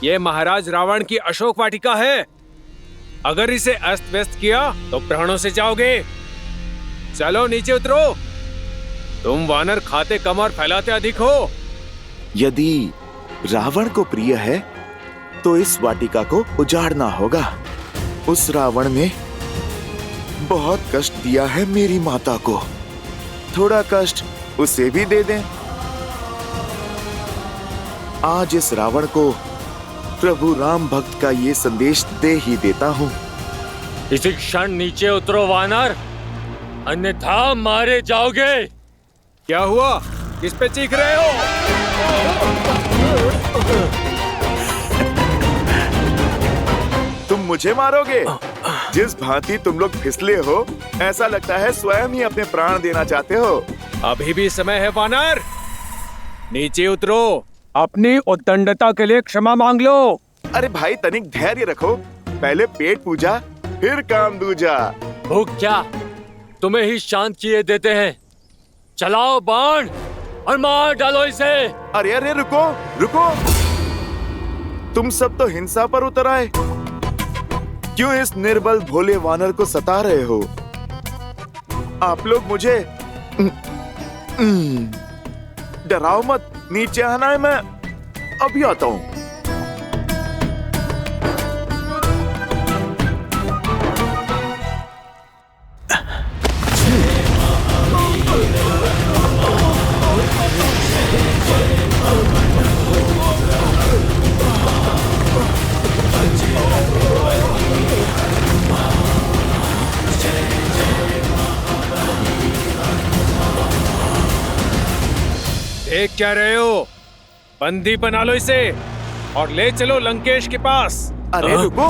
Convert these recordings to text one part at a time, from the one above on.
ये महाराज रावण की अशोक वाटिका है। अगर इसे अस्त व्यस्त किया तो प्राणों से जाओगे। चलो नीचे उतरो। तुम वानर खाते कम और फैलाते अधिक हो। यदि रावण को प्रिय है तो इस वाटिका को उजाड़ना होगा। उस रावण ने बहुत कष्ट दिया है मेरी माता को, थोड़ा कष्ट उसे भी दे दें। आज इस रावण को प्रभु राम भक्त का ये संदेश दे ही देता हूँ। इसी क्षण नीचे उतरो वानर, अन्यथा मारे जाओगे। क्या हुआ? किस पे चीख रहे हो? तुम मुझे मारोगे? जिस भांति तुम लोग फिसले हो, ऐसा लगता है स्वयं ही अपने प्राण देना चाहते हो। अभी भी समय है वानर, नीचे उतरो। अपनी उद्दंडता के लिए क्षमा मांग लो। अरे भाई तनिक धैर्य रखो, पहले पेट पूजा फिर काम दूजा। भूख क्या तुम्हें ही शांत किए देते हैं। चलाओ बाण और मार डालो इसे। अरे अरे रुको रुको, तुम सब तो हिंसा पर उतर आए। क्यों इस निर्बल भोले वानर को सता रहे हो? आप लोग मुझे डराओ मत, नीचे आना है, मैं अभी आता हूं। देख क्या रहे हो? बंदी बना लो इसे और ले चलो लंकेश के पास। अरे रुको,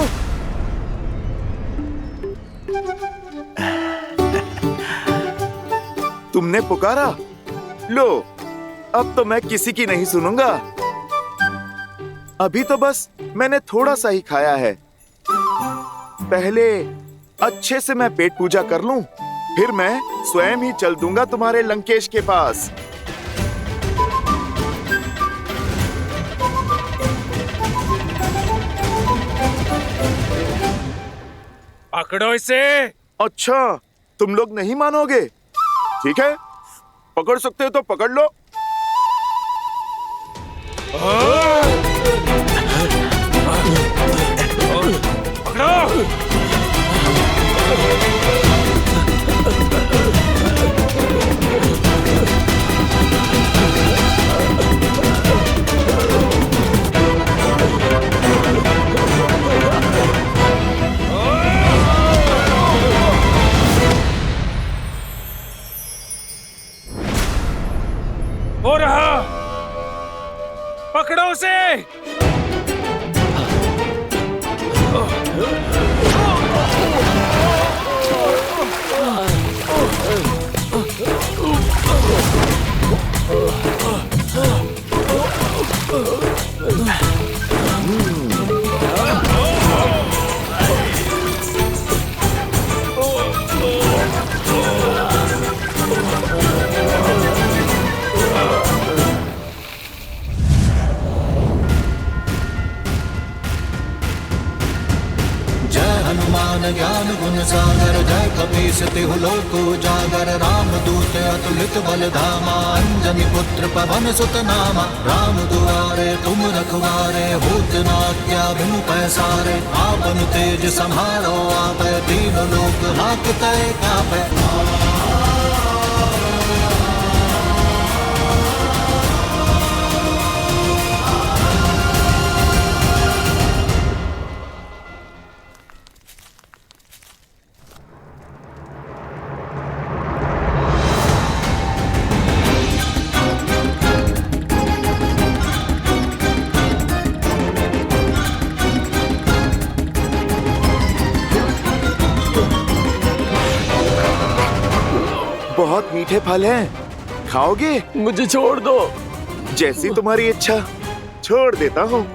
तुमने पुकारा, लो अब तो मैं किसी की नहीं सुनूंगा। अभी तो बस मैंने थोड़ा सा ही खाया है। पहले अच्छे से मैं पेट पूजा कर लूं, फिर मैं स्वयं ही चल दूंगा तुम्हारे लंकेश के पास। पकड़ो इसे। अच्छा, तुम लोग नहीं मानोगे? ठीक है, पकड़ सकते हो तो पकड़ लो। पकड़ो। हो रहा, पकड़ो उसे। ज्ञान गुण सागर जय कपीस तिहु लोक उजागर राम दूत अतुलित बल धामा अंजनी पुत्र पवन सुत नामा राम दुआरे तुम रखवारे होत न क्या बिनु पैसारे आपन तेज संहारो आप दीन लोक हाकते कापे। बहुत मीठे फल हैं, खाओगे? मुझे छोड़ दो। जैसी तुम्हारी इच्छा, छोड़ देता हूँ।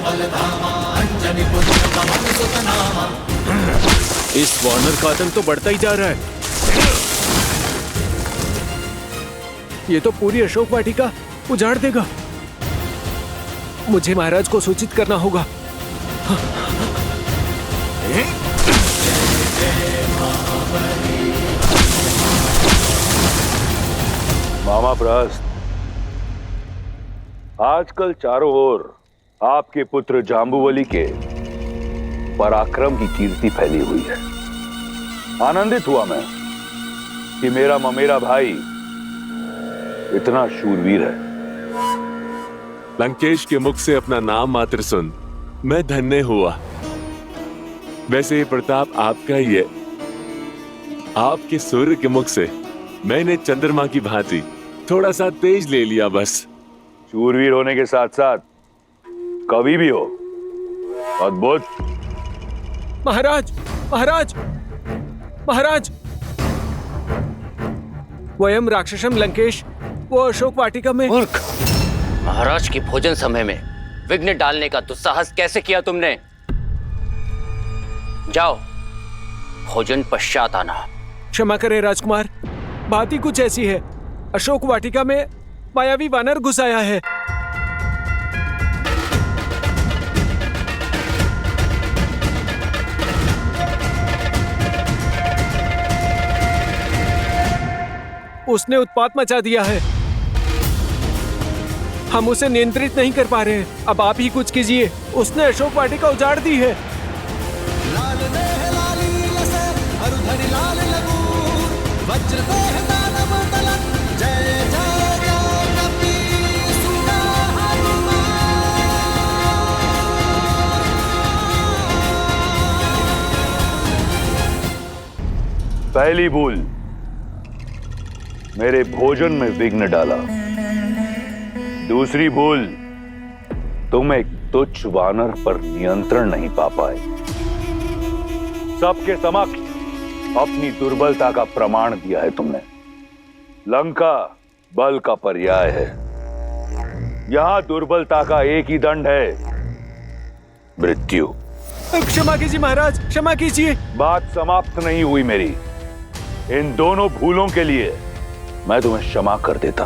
बलधामा अंजनी पुत्र पवन सुत नामा। इस वानर का आतंक तो बढ़ता ही जा रहा है। ये तो पूरी अशोक वाटिका उजाड़ देगा। मुझे महाराज को सूचित करना होगा। मामा प्रहस्त, आजकल चारों ओर आपके पुत्र जाम्बुवली के पराक्रम की कीर्ति फैली हुई है। आनंदित हुआ मैं कि मेरा ममेरा भाई इतना शूरवीर है। लंकेश के मुख से अपना नाम मात्र सुन मैं धन्य हुआ। वैसे ये प्रताप आपका ही है। आपके सूर्य के मुख से मैंने चंद्रमा की भांति थोड़ा सा तेज ले लिया बस। शूरवीर होने के साथ साथ कवि भी हो। अद्भुत। महाराज, महाराज, महाराज, वयम राक्षसम लंकेश वो अशोक वाटिका में। मूर्ख! महाराज के भोजन समय में विघ्न डालने का दुस्साहस कैसे किया तुमने? जाओ, भोजन पश्चात आना। क्षमा करें राजकुमार, बात ही कुछ ऐसी है। अशोक वाटिका में मायावी वानर घुस आया है। उसने उत्पात मचा दिया है। हम उसे नियंत्रित नहीं कर पा रहे हैं। अब आप ही कुछ कीजिए। उसने अशोक वाटिका उजाड़ दी है। लाल देह लाली लसे हरुधरि लाल लगूर वज्र देह दानव दलन जय जय जय कपीसुता हनुमान। पहली भूल, मेरे भोजन में विघ्न डाला। दूसरी भूल, तुम एक तुच्छ वानर पर नियंत्रण नहीं पा पाए। सबके समक्ष अपनी दुर्बलता का प्रमाण दिया है तुमने। लंका बल का पर्याय है। यहां दुर्बलता का एक ही दंड है, मृत्यु। क्षमा कीजिए महाराज, क्षमा कीजिए। बात समाप्त नहीं हुई मेरी। इन दोनों भूलों के लिए मैं तुम्हें क्षमा कर देता,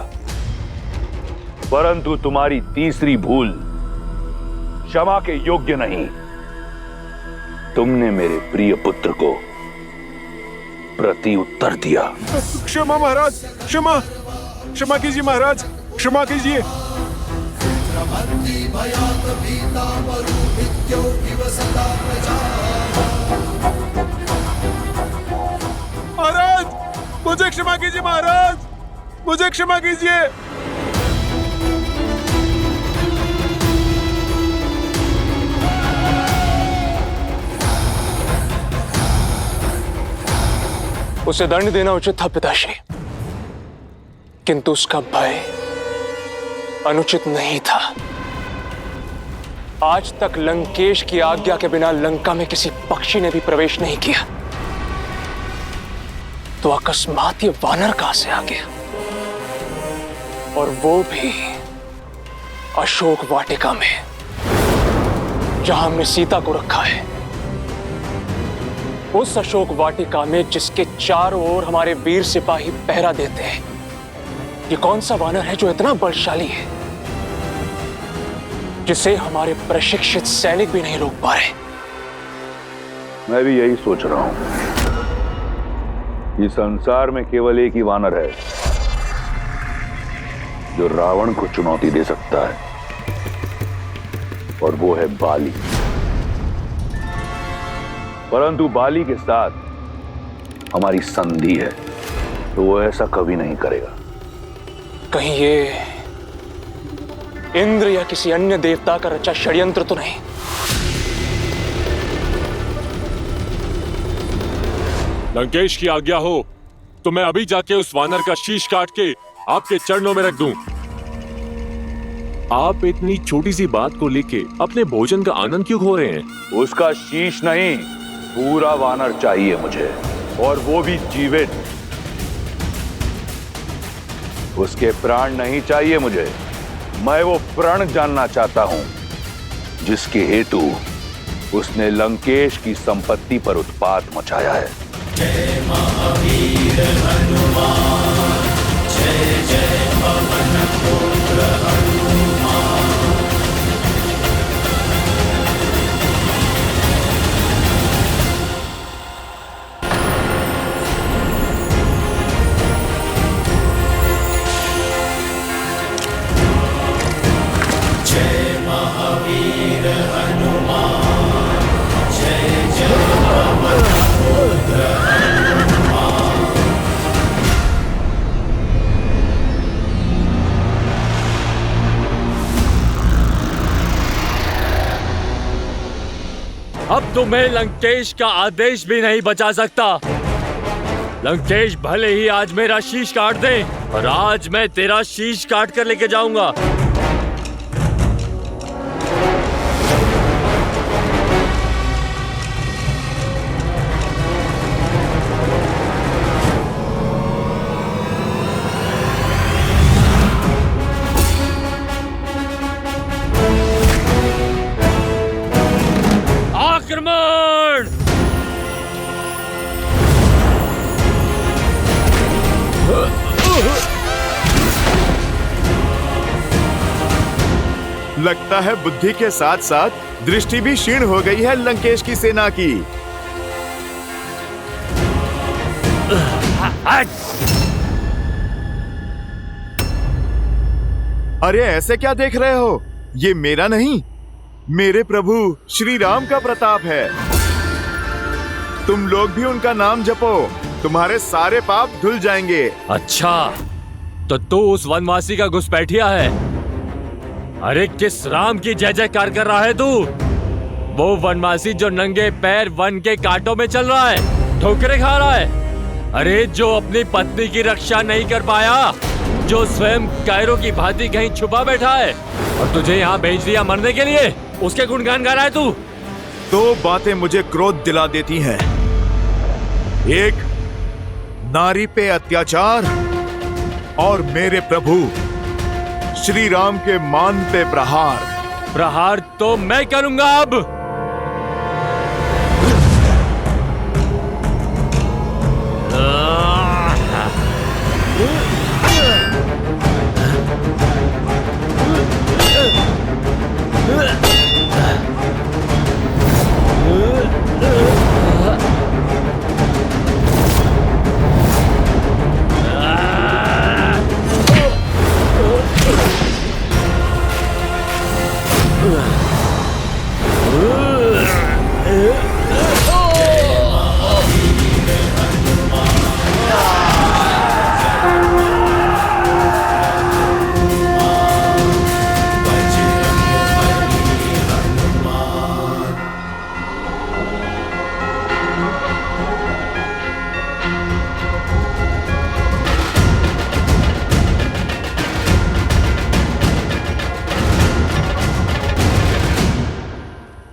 परंतु तुम्हारी तीसरी भूल क्षमा के योग्य नहीं। तुमने मेरे प्रिय पुत्र को प्रति उत्तर दिया। क्षमा महाराज, क्षमा, क्षमा कीजिए महाराज, क्षमा कीजिए। महाराज, मुझे क्षमा कीजिए महाराज, मुझे क्षमा कीजिए। उसे दंड देना उचित था पिताश्री, किंतु उसका भय अनुचित नहीं था। आज तक लंकेश की आज्ञा के बिना लंका में किसी पक्षी ने भी प्रवेश नहीं किया, तो अकस्मात ये वानर कहां से आ गया, और वो भी अशोक वाटिका में, जहां हमने सीता को रखा है। उस अशोक वाटिका में जिसके चारों ओर हमारे वीर सिपाही पहरा देते हैं। ये कौन सा वानर है जो इतना बलशाली है, जिसे हमारे प्रशिक्षित सैनिक भी नहीं रोक पा रहे? मैं भी यही सोच रहा हूं। इस संसार में केवल एक ही वानर है जो रावण को चुनौती दे सकता है, और वो है बाली। परंतु बाली के साथ हमारी संधि है, तो वो ऐसा कभी नहीं करेगा। कहीं ये इंद्र या किसी अन्य देवता का रचा षड्यंत्र तो नहीं? लंकेश की आज्ञा हो तो मैं अभी जाके उस वानर का शीश काट के आपके चरणों में रख दूं। आप इतनी छोटी सी बात को लेके अपने भोजन का आनंद क्यों खो रहे हैं? उसका शीश नहीं, पूरा वानर चाहिए मुझे, और वो भी जीवित। उसके प्राण नहीं चाहिए मुझे, मैं वो प्रण जानना चाहता हूं जिसके हेतु उसने लंकेश की संपत्ति पर उत्पात मचाया है। जय महावीर हनुमान, जय जय पवन पुत्र हनुमान। जय महावीर हनुमान, जय जय पवन पुत्र हनुमान। अब तुम्हें लंकेश का आदेश भी नहीं बचा सकता। लंकेश भले ही आज मेरा शीश काट दे, और आज मैं तेरा शीश काट कर लेके जाऊंगा। आक्रमण! लगता है बुद्धि के साथ साथ दृष्टि भी क्षीण हो गई है लंकेश की सेना की। अरे ऐसे क्या देख रहे हो? ये मेरा नहीं, मेरे प्रभु श्री राम का प्रताप है। तुम लोग भी उनका नाम जपो, तुम्हारे सारे पाप धुल जाएंगे। अच्छा, तो तू उस वनवासी का घुसपैठिया है। अरे किस राम की जय जयकार कर रहा है तू? वो वनवासी जो नंगे पैर वन के कांटों में चल रहा है, ठोकरें खा रहा है। अरे जो अपनी पत्नी की रक्षा नहीं कर पाया, जो स्वयं कायरों की भांति कहीं छुपा बैठा है, और तुझे यहाँ भेज दिया मरने के लिए, उसके गुणगान गा रहा है तू। दो बातें मुझे क्रोध दिला देती हैं। एक, नारी पे अत्याचार, और मेरे प्रभु श्री राम के मान पे प्रहार। प्रहार तो मैं करूंगा अब।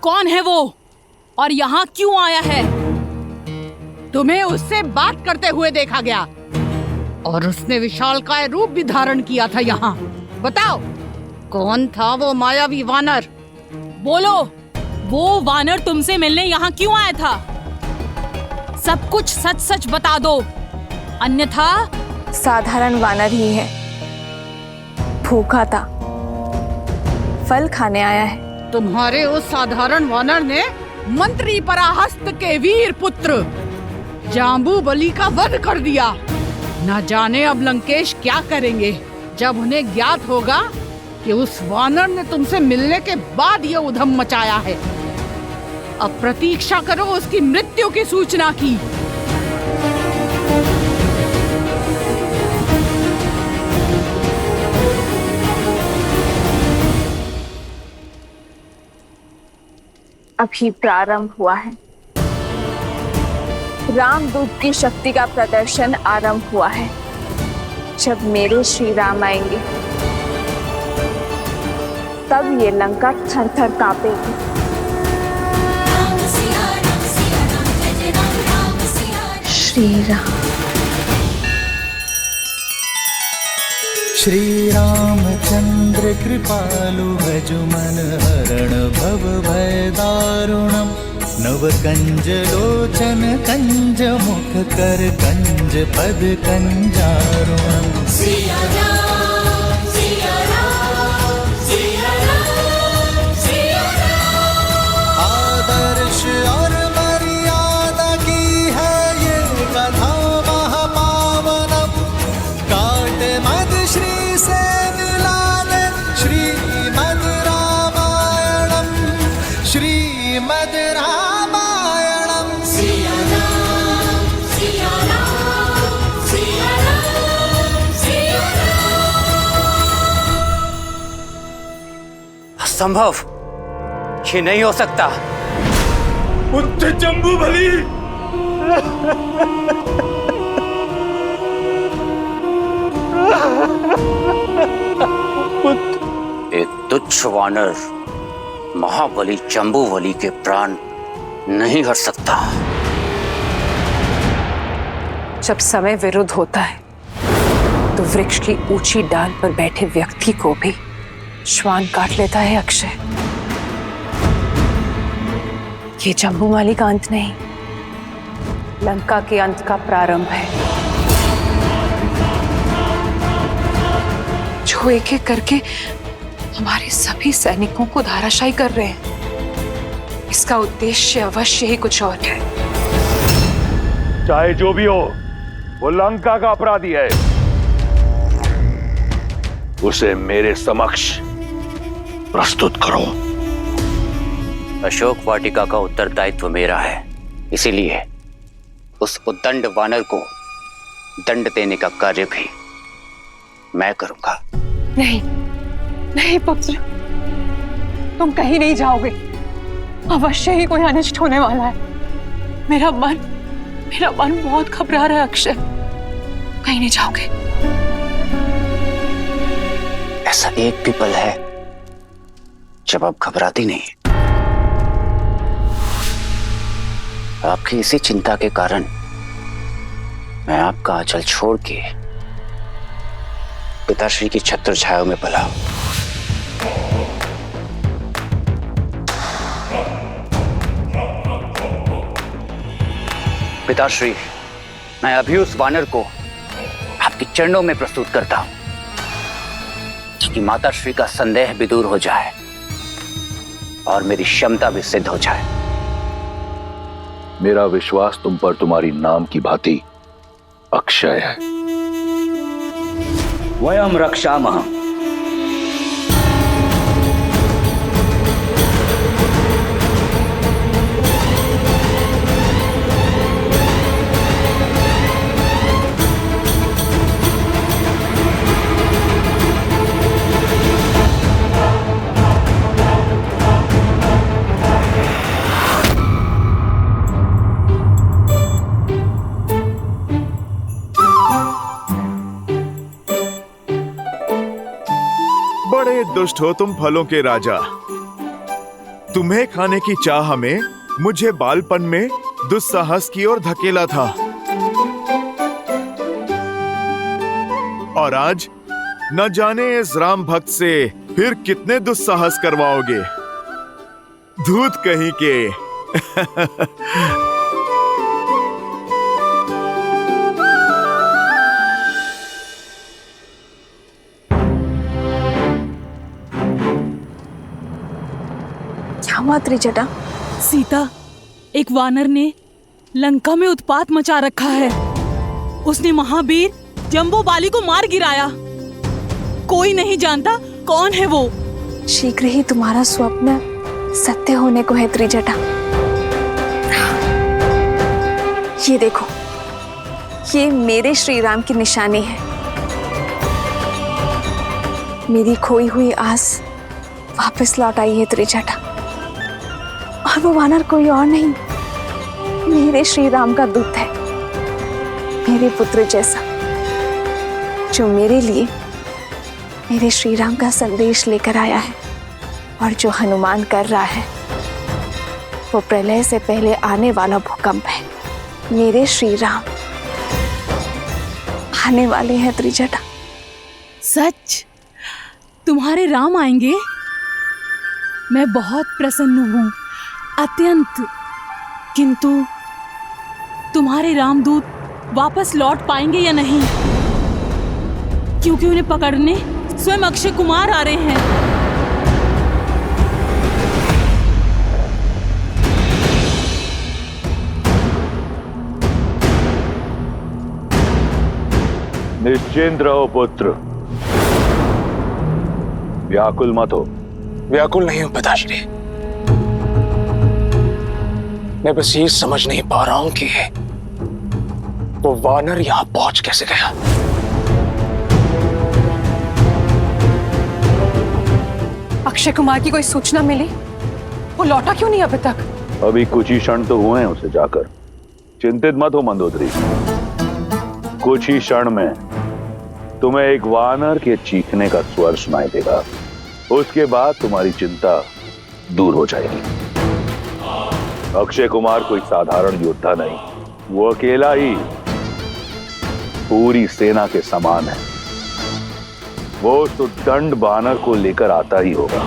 कौन है वो और यहाँ क्यों आया है? तुम्हें उससे बात करते हुए देखा गया और उसने विशालकाय रूप भी धारण किया था यहाँ। बताओ कौन था वो मायावी वानर? बोलो, वो वानर तुमसे मिलने यहाँ क्यों आया था? सब कुछ सच सच बता दो, अन्यथा। साधारण वानर ही है, भूखा था, फल खाने आया है। तुम्हारे उस साधारण वानर ने मंत्री पराहस्त के वीर पुत्र जाम्बूबली का वध कर दिया। न जाने अब लंकेश क्या करेंगे जब उन्हें ज्ञात होगा कि उस वानर ने तुमसे मिलने के बाद ये उधम मचाया है। अब प्रतीक्षा करो उसकी मृत्यु की सूचना की। अभी प्रारंभ हुआ है। रामदूत की शक्ति का प्रदर्शन आरंभ हुआ है। जब मेरे श्री राम आएंगे तब ये लंका थर थर कांपेगी। श्री राम। श्री रामचंद्र कृपालु भजु मन हरण भव भय दारुणम नव कंज लोचन कंज मुख कर कंज पद कंजारुणम। सिया राम सिया राम सिया राम सिया राम। आदर्श और मर्यादा की है ये कथा महापावनम काट मद श्री से मिलाने श्रीमद रामायणम श्रीमद रामायणम। सिया राम सिया राम सिया राम सिया राम। असंभव, ये नहीं हो सकता। पुत्र जम्बूबली, एक तुच्छ वानर महाबली जम्बूबली के प्राण नहीं हर सकता। जब समय विरुद्ध होता है तो वृक्ष की ऊंची डाल पर बैठे व्यक्ति को भी श्वान काट लेता है अक्षय। ये जम्बूमाली का अंत नहीं, लंका के अंत का प्रारंभ है, जो एक एक करके हमारे सभी सैनिकों को धाराशायी कर रहे हैं। इसका उद्देश्य अवश्य ही कुछ और है। चाहे जो भी हो, वो लंका का अपराधी है। उसे मेरे समक्ष प्रस्तुत करो। अशोक वाटिका का उत्तरदायित्व मेरा है, इसीलिए उस उद्दंड वानर को दंड देने का कार्य भी मैं करूंगा। नहीं नहीं पुत्र, तुम कहीं नहीं जाओगे। अवश्य ही कोई अनिष्ट होने वाला है। मेरा मन बहुत घबरा रहा है अक्षय। कहीं नहीं जाओगे। ऐसा एक भी पल है जब आप घबराती नहीं। आपकी इसी चिंता के कारण मैं आपका आंचल छोड़ के पिताश्री की छत्र छाया में पला। पिताश्री, मैं अभी उस वानर को आपके चरणों में प्रस्तुत करता हूं कि माताश्री का संदेह भी दूर हो जाए और मेरी क्षमता भी सिद्ध हो जाए। मेरा विश्वास तुम पर तुम्हारी नाम की भांति अक्षय है। वयम रक्षामः। बड़े दुष्ट हो तुम फलों के राजा। तुम्हें खाने की चाह में मुझे बालपन में दुस्साहस की ओर धकेला था, और आज न जाने इस राम भक्त से फिर कितने दुस्साहस करवाओगे। धूत कहीं के। त्रिजटा, सीता, एक वानर ने लंका में उत्पात मचा रखा है। उसने महावीर जम्बूबाली को मार गिराया। कोई नहीं जानता कौन है वो। शीघ्र ही तुम्हारा स्वप्न सत्य होने को है त्रिजटा। ये देखो, ये मेरे श्री राम की निशानी है। मेरी खोई हुई आस वापस लौट आई है त्रिजटा। और वो वानर कोई और नहीं, मेरे श्री राम का दूत है, मेरे पुत्र जैसा, जो मेरे लिए मेरे श्री राम का संदेश लेकर आया है। और जो हनुमान कर रहा है वो प्रलय से पहले आने वाला भूकंप है। मेरे श्री राम आने वाले हैं त्रिजटा। सच तुम्हारे राम आएंगे? मैं बहुत प्रसन्न हूँ, अत्यंत। किंतु तुम्हारे रामदूत वापस लौट पाएंगे या नहीं? क्योंकि उन्हें पकड़ने स्वयं अक्षय कुमार आ रहे हैं। निश्चिंत रहो पुत्र, व्याकुल मत हो। व्याकुल नहीं हूं पिताश्री, मैं बस ये समझ नहीं पा रहा हूं कि वो वानर यहां पहुंच कैसे गया। अक्षय कुमार की कोई सूचना मिली? वो लौटा क्यों नहीं अभी तक? अभी कुछ ही क्षण तो हुए हैं उसे जाकर। चिंतित मत हो मंदोदरी, कुछ ही क्षण में तुम्हें एक वानर के चीखने का स्वर सुनाई देगा। उसके बाद तुम्हारी चिंता दूर हो जाएगी। अक्षय कुमार कोई साधारण योद्धा नहीं, वो अकेला ही पूरी सेना के समान है। वो तो दंड वानर को लेकर आता ही होगा।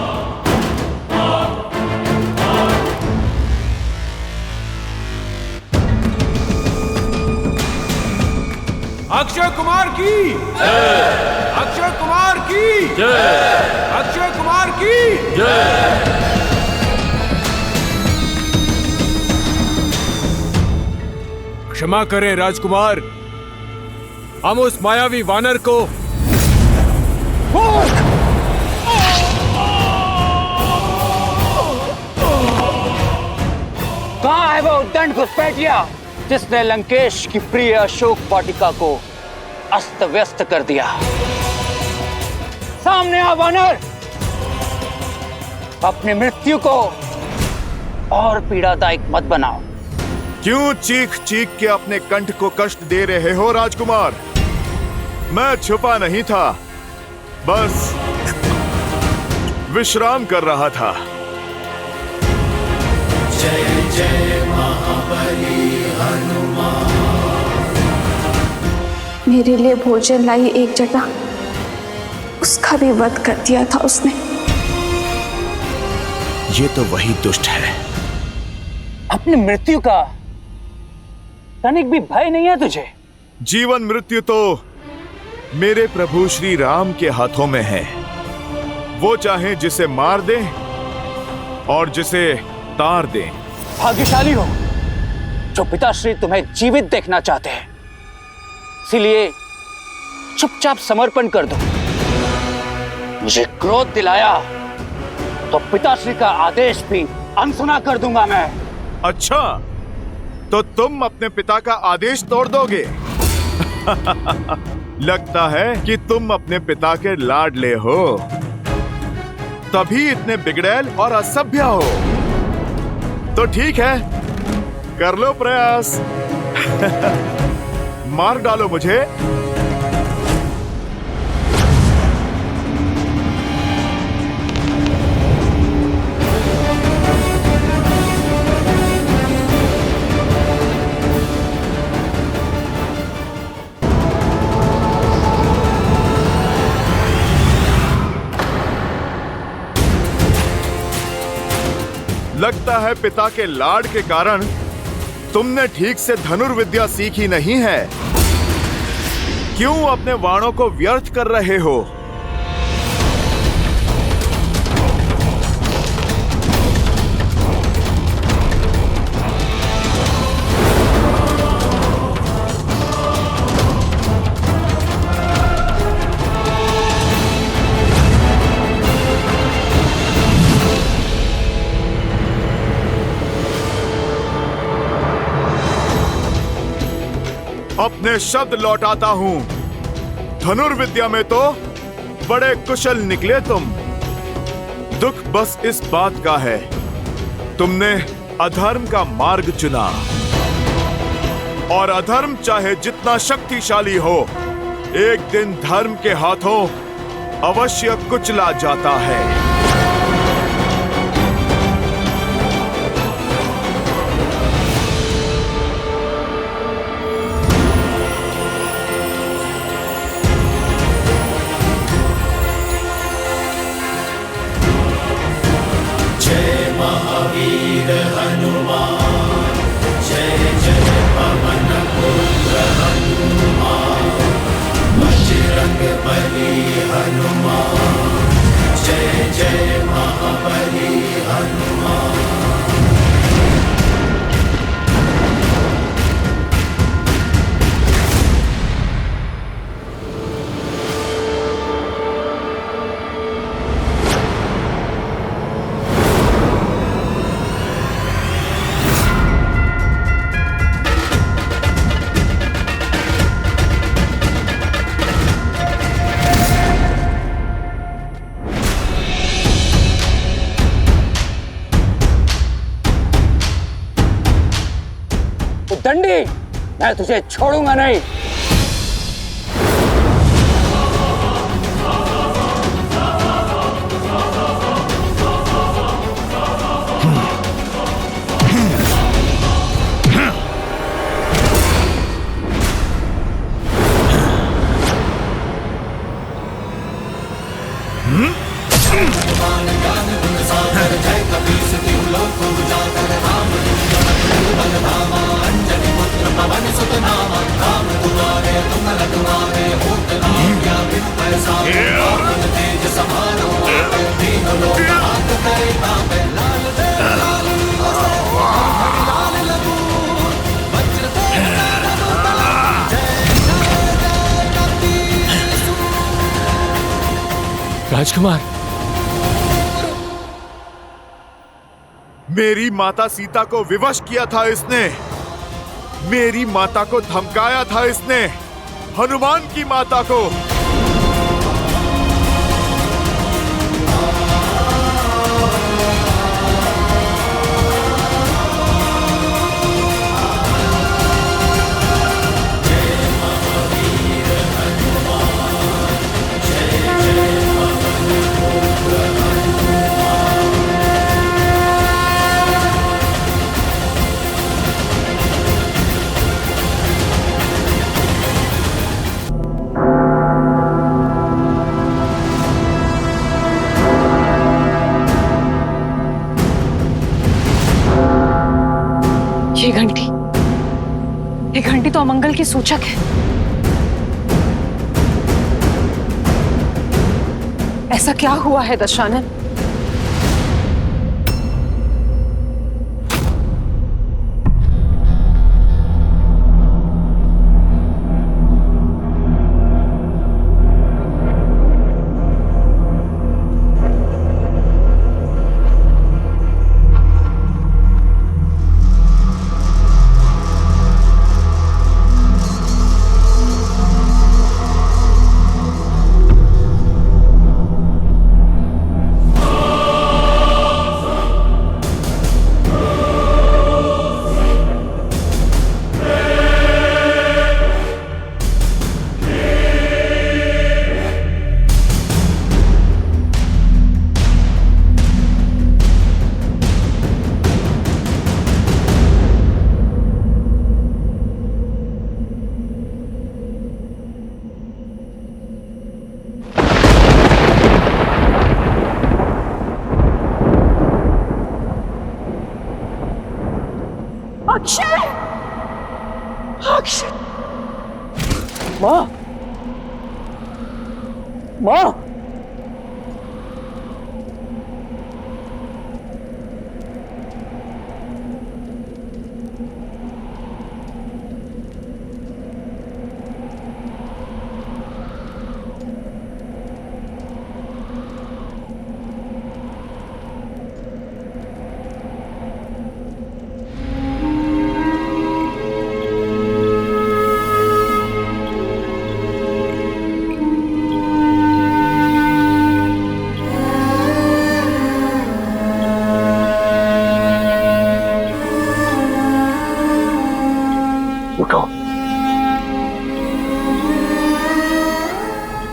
अक्षय कुमार की जय! अक्षय कुमार की जय! अक्षय कुमार की जय! क्षमा करें राजकुमार, हम उस मायावी वानर को कहाँ है वो दंड घुसपैठिया जिसने लंकेश की प्रिय अशोक वाटिका को अस्त व्यस्त कर दिया? सामने आ वानर, अपनी मृत्यु को और पीड़ादायक मत बनाओ। क्यों चीख चीख के अपने कंठ को कष्ट दे रहे हो राजकुमार? मैं छुपा नहीं था, बस विश्राम कर रहा था। जय जय महाबली हनुमान। मेरे लिए भोजन लाई एक जटा, उसका भी वध कर दिया था उसने। ये तो वही दुष्ट है। अपनी मृत्यु का तनिक भी भय नहीं है तुझे? जीवन मृत्यु तो मेरे प्रभु श्री राम के हाथों में है। वो चाहे जिसे मार दें और जिसे तार दें। भाग्यशाली हो जो पिताश्री तुम्हें जीवित देखना चाहते हैं, इसीलिए चुपचाप समर्पण कर दो। मुझे क्रोध दिलाया तो पिताश्री का आदेश भी अनसुना कर दूंगा मैं। अच्छा, तो तुम अपने पिता का आदेश तोड़ दोगे? लगता है कि तुम अपने पिता के लाडले हो, तभी इतने बिगड़ैल और असभ्य हो। तो ठीक है, कर लो प्रयास। मार डालो मुझे। लगता है पिता के लाड के कारण तुमने ठीक से धनुर्विद्या सीखी नहीं है। क्यों अपने बाणों को व्यर्थ कर रहे हो? अपने शब्द लौटाता हूं। धनुर्विद्या में तो बड़े कुशल निकले तुम। दुख बस इस बात का है, तुमने अधर्म का मार्ग चुना। और अधर्म चाहे जितना शक्तिशाली हो, एक दिन धर्म के हाथों अवश्य कुचला जाता है। दंडी, मैं तुझे छोड़ूंगा नहीं। राजकुमार, मेरी माता सीता को विवश किया था इसने, मेरी माता को धमकाया था इसने, हनुमान की माता को। ये घंटी तो अमंगल की सूचक है। ऐसा क्या हुआ है दशानन? अक्षय! अक्षय! माँ! माँ!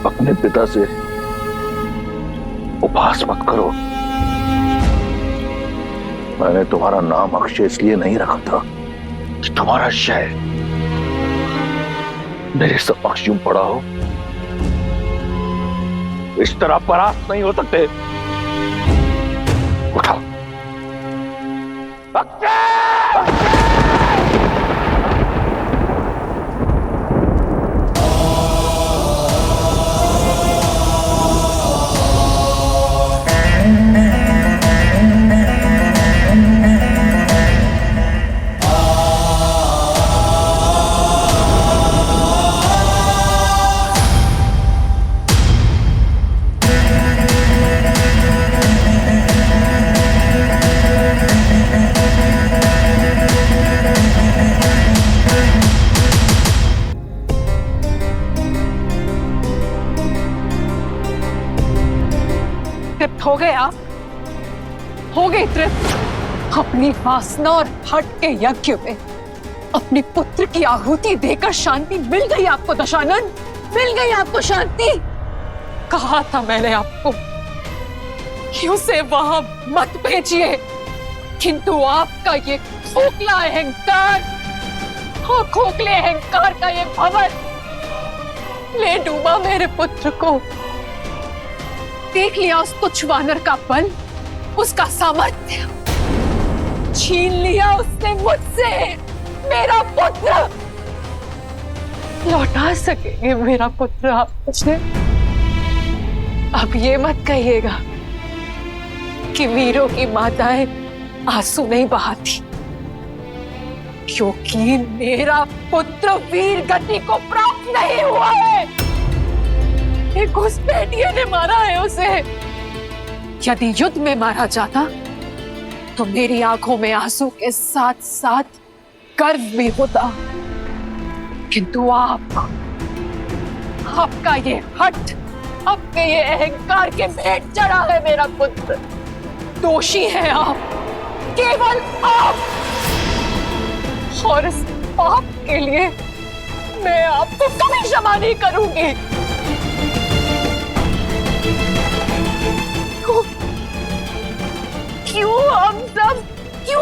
अपने पिता से उपहास मत करो। मैंने तुम्हारा नाम अक्षय इसलिए नहीं रखा था कि तुम्हारा शय मेरे समक्ष यूं पड़ा हो। इस तरह परास्त नहीं हो सकते। उठा, तृप्त हो गए आप? हो गए तृप्त? अपनी वासना और हट के यज्ञ में अपने पुत्र की आहुति देकर शांति मिल गई आपको दशानन? मिल गई आपको शांति? कहा था मैंने आपको कि उसे वहां मत भेजिए, किंतु आपका ये खोखला अहंकार और खोखले अहंकार का ये भवन ले डूबा मेरे पुत्र को। देख लिया उस तुच्छ वानर का बल, उसका सामर्थ्य, छीन लिया उसने मुझसे मेरा पुत्र। लौटा सकेंगे मेरा पुत्र आप मुझे? अब ये मत कहिएगा कि वीरों की माताएं आंसू नहीं बहाती, क्योंकि मेरा पुत्र वीर गति को प्राप्त नहीं हुआ है। एक घुसपैठिए ने मारा है उसे। यदि युद्ध में मारा जाता तो मेरी आंखों में आंसू के साथ साथ गर्व भी होता, किंतु आपका ये हठ, आपके ये अहंकार के भेंट चढ़ा है मेरा पुत्र। दोषी हैं आप, केवल आप, और इस पाप के लिए मैं आपको कभी क्षमा नहीं करूंगी। क्यों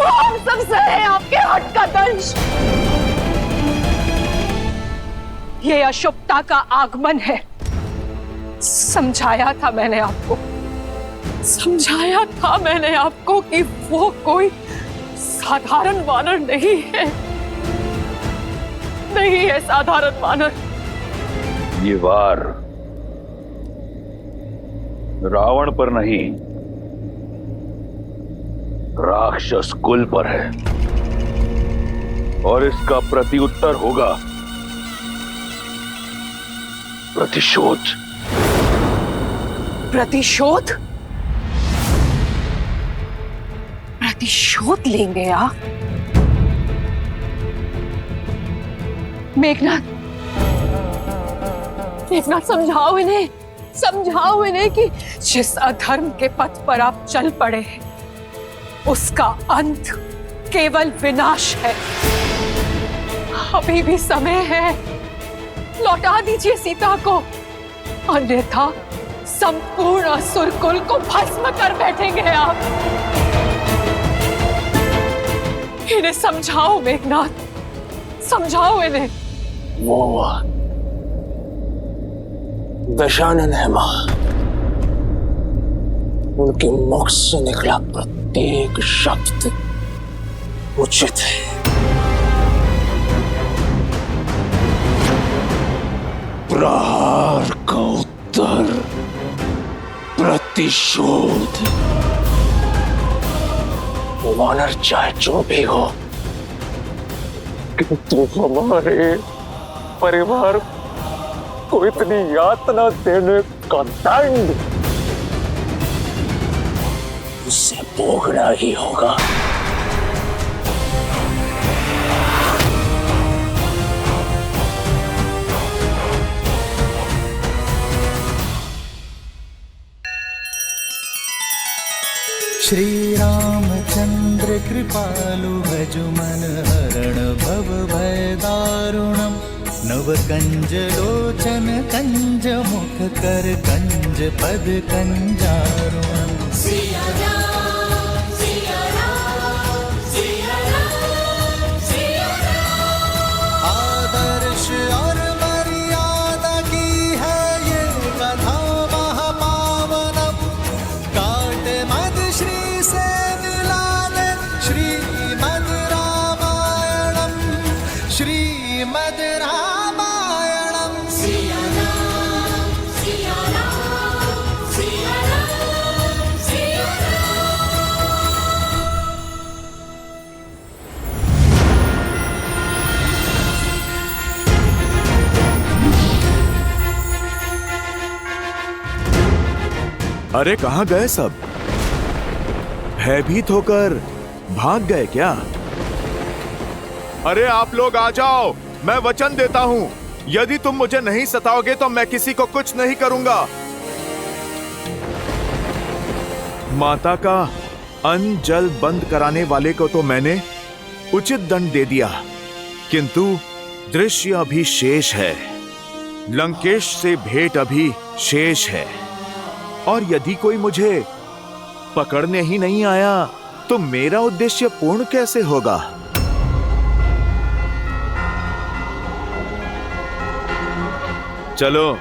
हम सब सहे आपके हट का दंश? ये अशुभता का आगमन है। समझाया था मैंने आपको कि वो कोई साधारण वानर नहीं है, नहीं है साधारण वानर। ये वार रावण पर नहीं, राक्षस कुल पर है, और इसका प्रत्युत्तर होगा प्रतिशोध। प्रतिशोध? प्रतिशोध लेंगे आप? मेघनाथ समझाओ इन्हें कि जिस अधर्म के पथ पर आप चल पड़े हैं उसका अंत केवल विनाश है। अभी भी समय है, लौटा दीजिए सीता को, अन्यथा संपूर्ण असुर कुल को भस्म कर बैठेंगे आप। इन्हें समझाओ मेघनाथ, समझाओ इन्हें। वो दशानन है मां, उनके मुख से निकला प्रत्येक शब्द उचित है। प्रहार का उत्तर प्रतिशोध। वानर चाहे जो भी हो, किंतु हमारे परिवार को इतनी यातना देने का दंड उसे भोगना ही होगा। श्री रामचंद्र कृपालु भजु मन हरण भव भय दारुणम। नव कंज लोचन कंज मुख कर कंज पद कंजारुणम। सिया राम, सिया राम, सिया राम, सिया राम। आदर्श और मर्यादा की है ये कथा महापावनम। काट मद श्री से मिला ले श्री अरे कहाँ गए सब? भयभीत होकर भाग गए क्या? अरे आप लोग आ जाओ, मैं वचन देता हूँ, यदि तुम मुझे नहीं सताओगे तो मैं किसी को कुछ नहीं करूंगा। माता का अन्न जल बंद कराने वाले को तो मैंने उचित दंड दे दिया, किंतु दृश्य अभी शेष है। लंकेश से भेंट अभी शेष है, और यदि कोई मुझे पकड़ने ही नहीं आया तो मेरा उद्देश्य पूर्ण कैसे होगा? चलो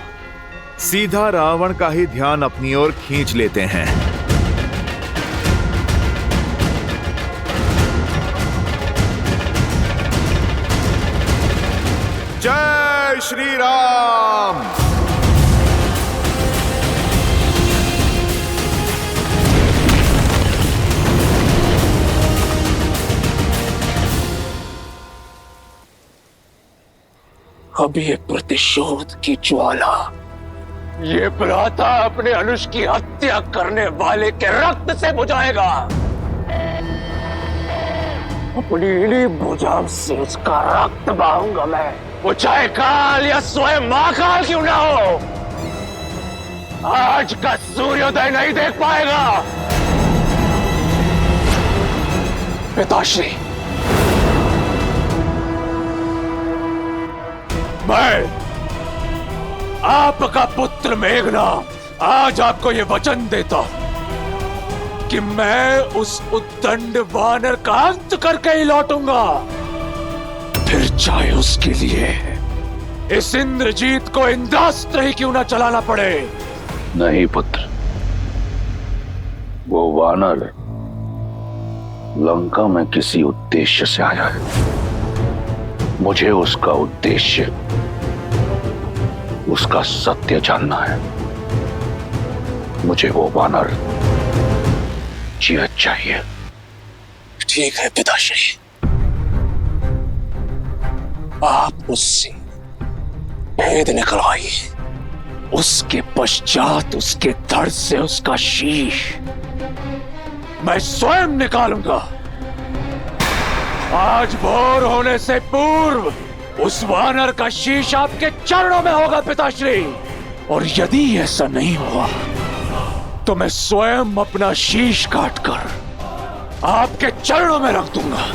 सीधा रावण का ही ध्यान अपनी ओर खींच लेते हैं। जय श्री राम। अभी ये प्रतिशोध की ज्वाला, ये भ्राता अपने अनुज की हत्या करने वाले के रक्त से बुझाएगा। अपनी इन्हीं भुजाओं से उसका रक्त बहाऊंगा मैं, वो चाहे काल या स्वयं महाकाल क्यों ना हो। आज का सूर्योदय नहीं देख पाएगा। पिताश्री, मैं आपका पुत्र मेघनाद आज आपको यह वचन देता हूं कि मैं उस उद्दंड वानर का अंत करके ही लौटूंगा, फिर चाहे उसके लिए इस इंद्रजीत को इंद्रास्त्र ही क्यों ना चलाना पड़े। नहीं पुत्र, वो वानर लंका में किसी उद्देश्य से आया है। मुझे उसका उद्देश्य, उसका सत्य जानना है। मुझे वो वानर जीवित चाहिए। ठीक है पिताश्री, आप उससे भेद निकलवाइए, उसके पश्चात उसके धड़ से उसका शीश मैं स्वयं निकालूंगा। आज भोर होने से पूर्व उस वानर का शीश आपके चरणों में होगा पिताश्री, और यदि ऐसा नहीं हुआ तो मैं स्वयं अपना शीश काटकर आपके चरणों में रख दूंगा।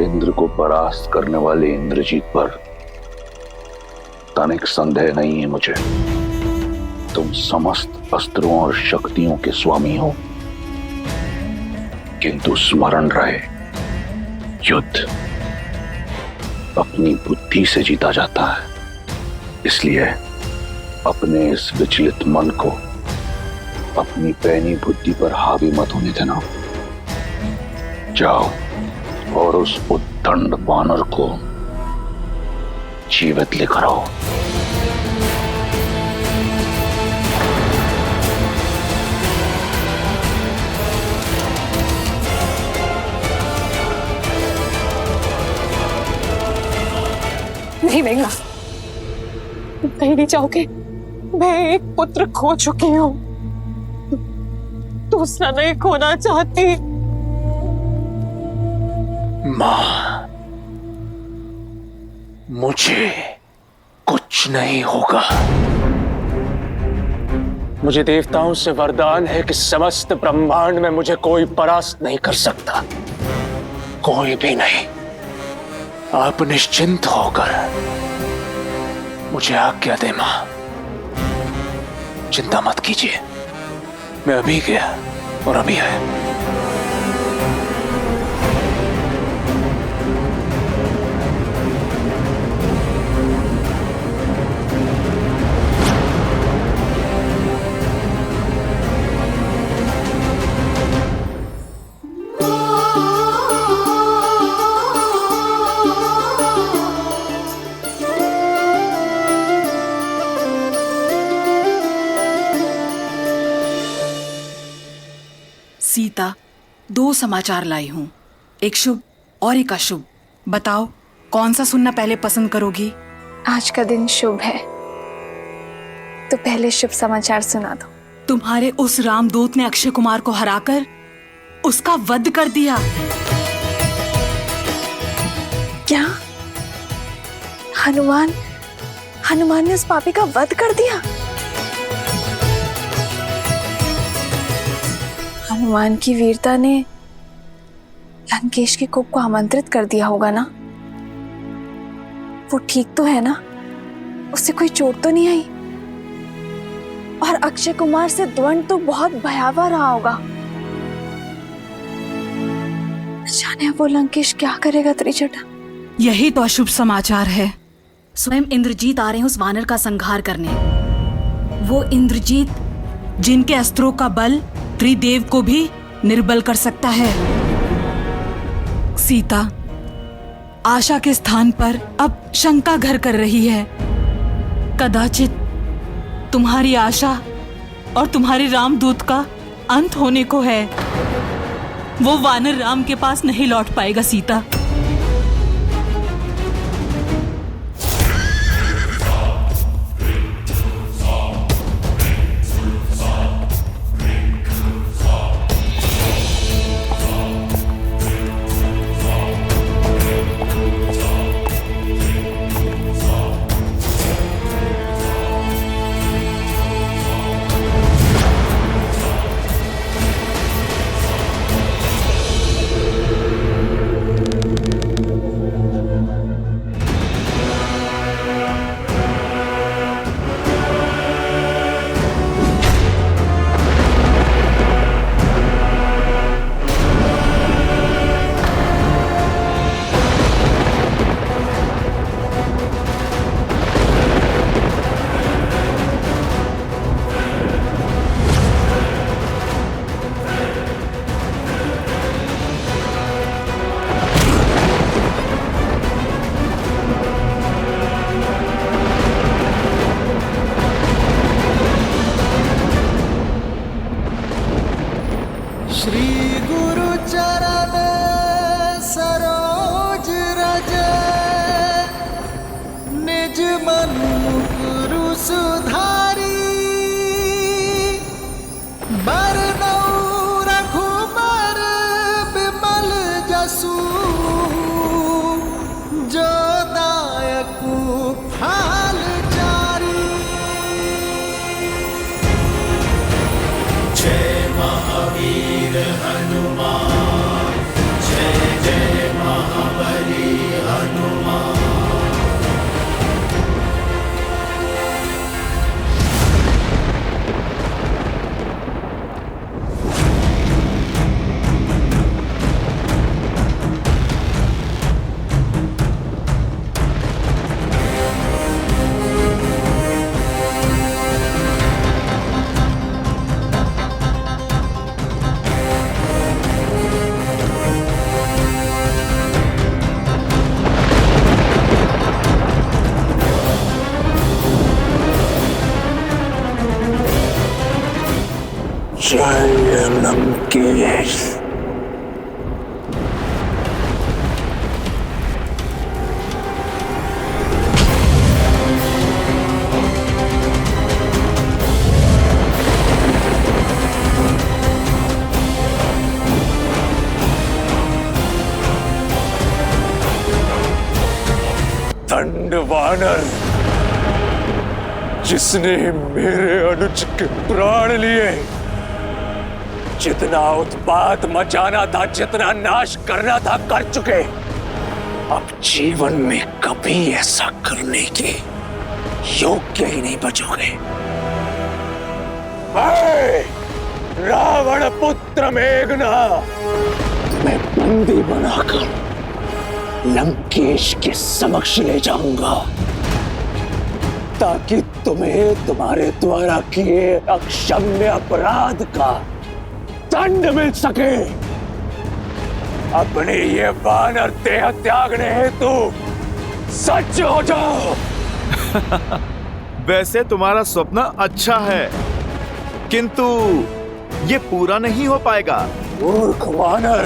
इंद्र को परास्त करने वाले इंद्रजीत पर तनिक संदेह नहीं है मुझे। तुम समस्त अस्त्रों और शक्तियों के स्वामी हो, किंतु स्मरण रहे, युद्ध अपनी बुद्धि से जीता जाता है। इसलिए अपने इस विचलित मन को अपनी पैनी बुद्धि पर हावी मत होने देना। जाओ और उस उद्दंड वानर को जीवित लेकर आओ। नहीं मेघना, तुम कहीं नहीं जाओगे। मैं एक पुत्र खो चुकी हूँ, दूसरा नहीं खोना चाहती। मां, मुझे कुछ नहीं होगा। मुझे देवताओं से वरदान है कि समस्त ब्रह्मांड में मुझे कोई परास्त नहीं कर सकता, कोई भी नहीं। आप निश्चिंत होकर मुझे आज्ञा दे मां, चिंता मत कीजिए। मैं अभी गया और अभी है। सीता, दो समाचार लाई हूँ, एक शुभ और एक अशुभ। बताओ कौन सा सुनना पहले पसंद करोगी? आज का दिन शुभ है, तो पहले शुभ समाचार सुना दो। तुम्हारे उस रामदूत ने अक्षय कुमार को हराकर उसका वध कर दिया। क्या? हनुमान ने उस पापी का वध कर दिया? हनुमान की वीरता ने लंकेश के कोप को आमंत्रित कर दिया होगा ना? वो ठीक तो है ना? उससे कोई चोट तो नहीं आई? और अक्षय कुमार से द्वंद तो बहुत भयावह रहा होगा। जाने वो लंकेश क्या करेगा त्रिजटा। यही तो अशुभ समाचार है। स्वयं इंद्रजीत आ रहे हैं उस वानर का संहार करने। वो इंद्रजीत जिनके अस्त्रों का बल त्रिदेव को भी निर्बल कर सकता है। सीता आशा के स्थान पर अब शंका घर कर रही है। कदाचित तुम्हारी आशा और तुम्हारे रामदूत का अंत होने को है। वो वानर राम के पास नहीं लौट पाएगा सीता। जय लंकेश। दंड वानर जिसने मेरे अनुज के प्राण लिए, जितना उत्पात मचाना था, जितना नाश करना था कर चुके। अब जीवन में कभी ऐसा करने के योग्य ही नहीं बचोगे। रावण पुत्र मेघनाद, मैं बंदी बनाकर लंकेश के समक्ष ले जाऊंगा ताकि तुम्हें तुम्हारे द्वारा किए अक्षम्य अपराध का दंड मिल सके। अपने ये वानर देह त्यागने हेतु सज्ज हो जाओ। वैसे तुम्हारा स्वप्न अच्छा है, किंतु ये पूरा नहीं हो पाएगा। मूर्ख वानर,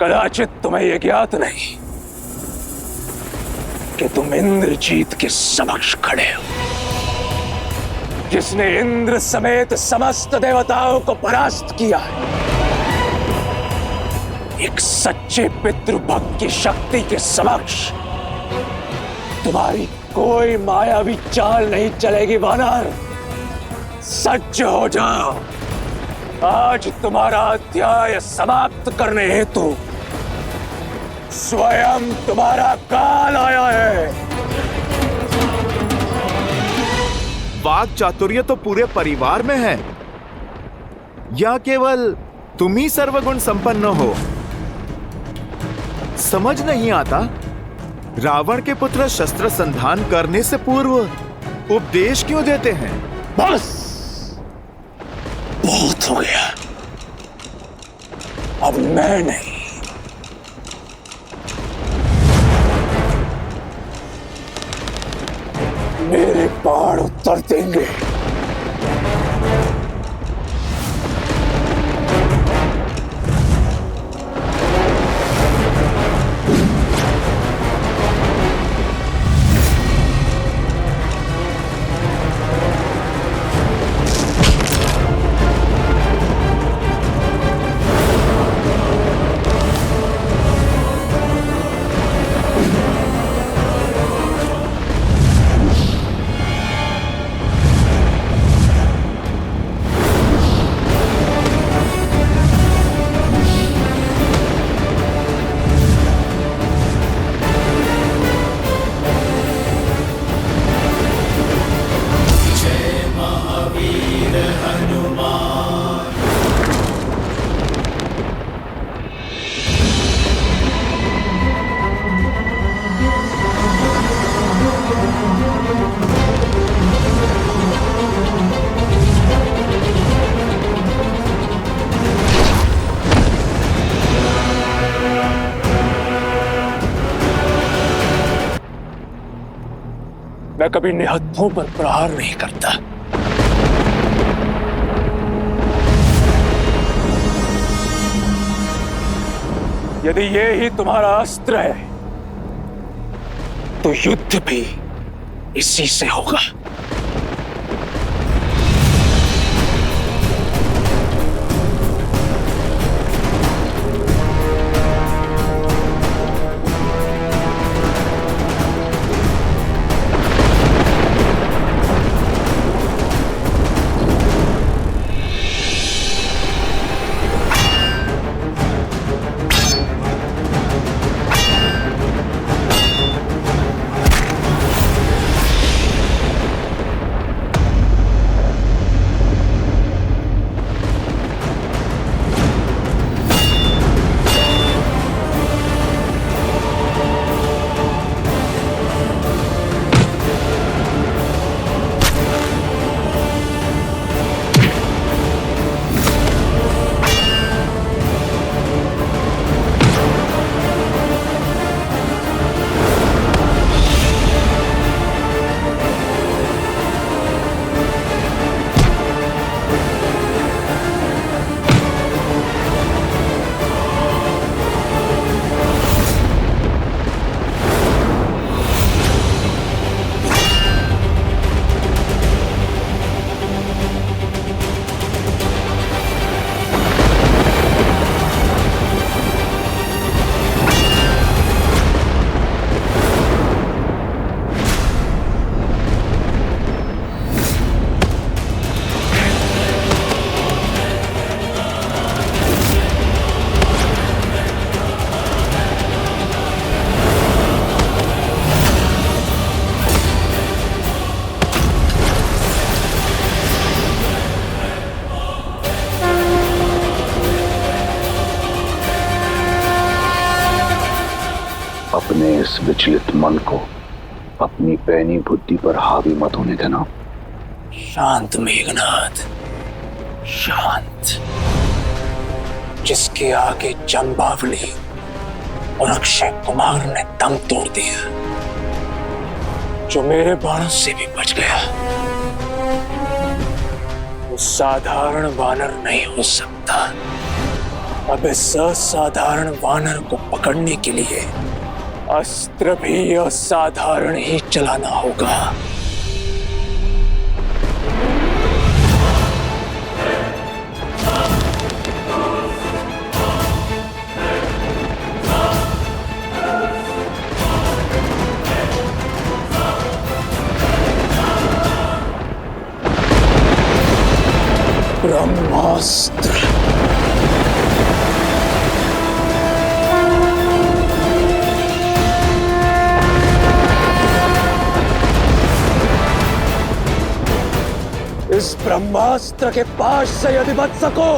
कदाचित तुम्हें यह ज्ञात नहीं कि तुम इंद्रजीत के समक्ष खड़े हो। जिसने इंद्र समेत समस्त देवताओं को परास्त किया है, एक सच्चे पितृभक्त की शक्ति के समक्ष तुम्हारी कोई मायावी चाल नहीं चलेगी वानर। सज्ज हो जाओ, आज तुम्हारा अध्याय समाप्त करने हेतु स्वयं तुम्हारा काल आया है। वाक चातुर्य तो पूरे परिवार में है, या केवल तुम ही सर्वगुण संपन्न हो? समझ नहीं आता, रावण के पुत्र शस्त्र संधान करने से पूर्व उपदेश क्यों देते हैं? बस बहुत हो गया, अब मैं नहीं, मेरे बाण उत्तर देंगे। मैं कभी निहत्थों पर प्रहार नहीं करता। यदि ये ही तुम्हारा अस्त्र है, तो युद्ध भी इसी से होगा। अपने इस विचलित मन को अपनी पैनी बुद्धि पर हावी मत होने देना। शांत मेघनाथ, शांत। जिसके आगे जंबावली और अक्षय कुमार ने दम तोड़ दिया, जो मेरे बाणों से भी बच गया, वो साधारण वानर नहीं हो सकता। अब इस असाधारण वानर को पकड़ने के लिए अस्त्र भी असाधारण ही चलाना होगा। ब्रह्मास्त्र। इस ब्रह्मास्त्र के पास से यदि बच सको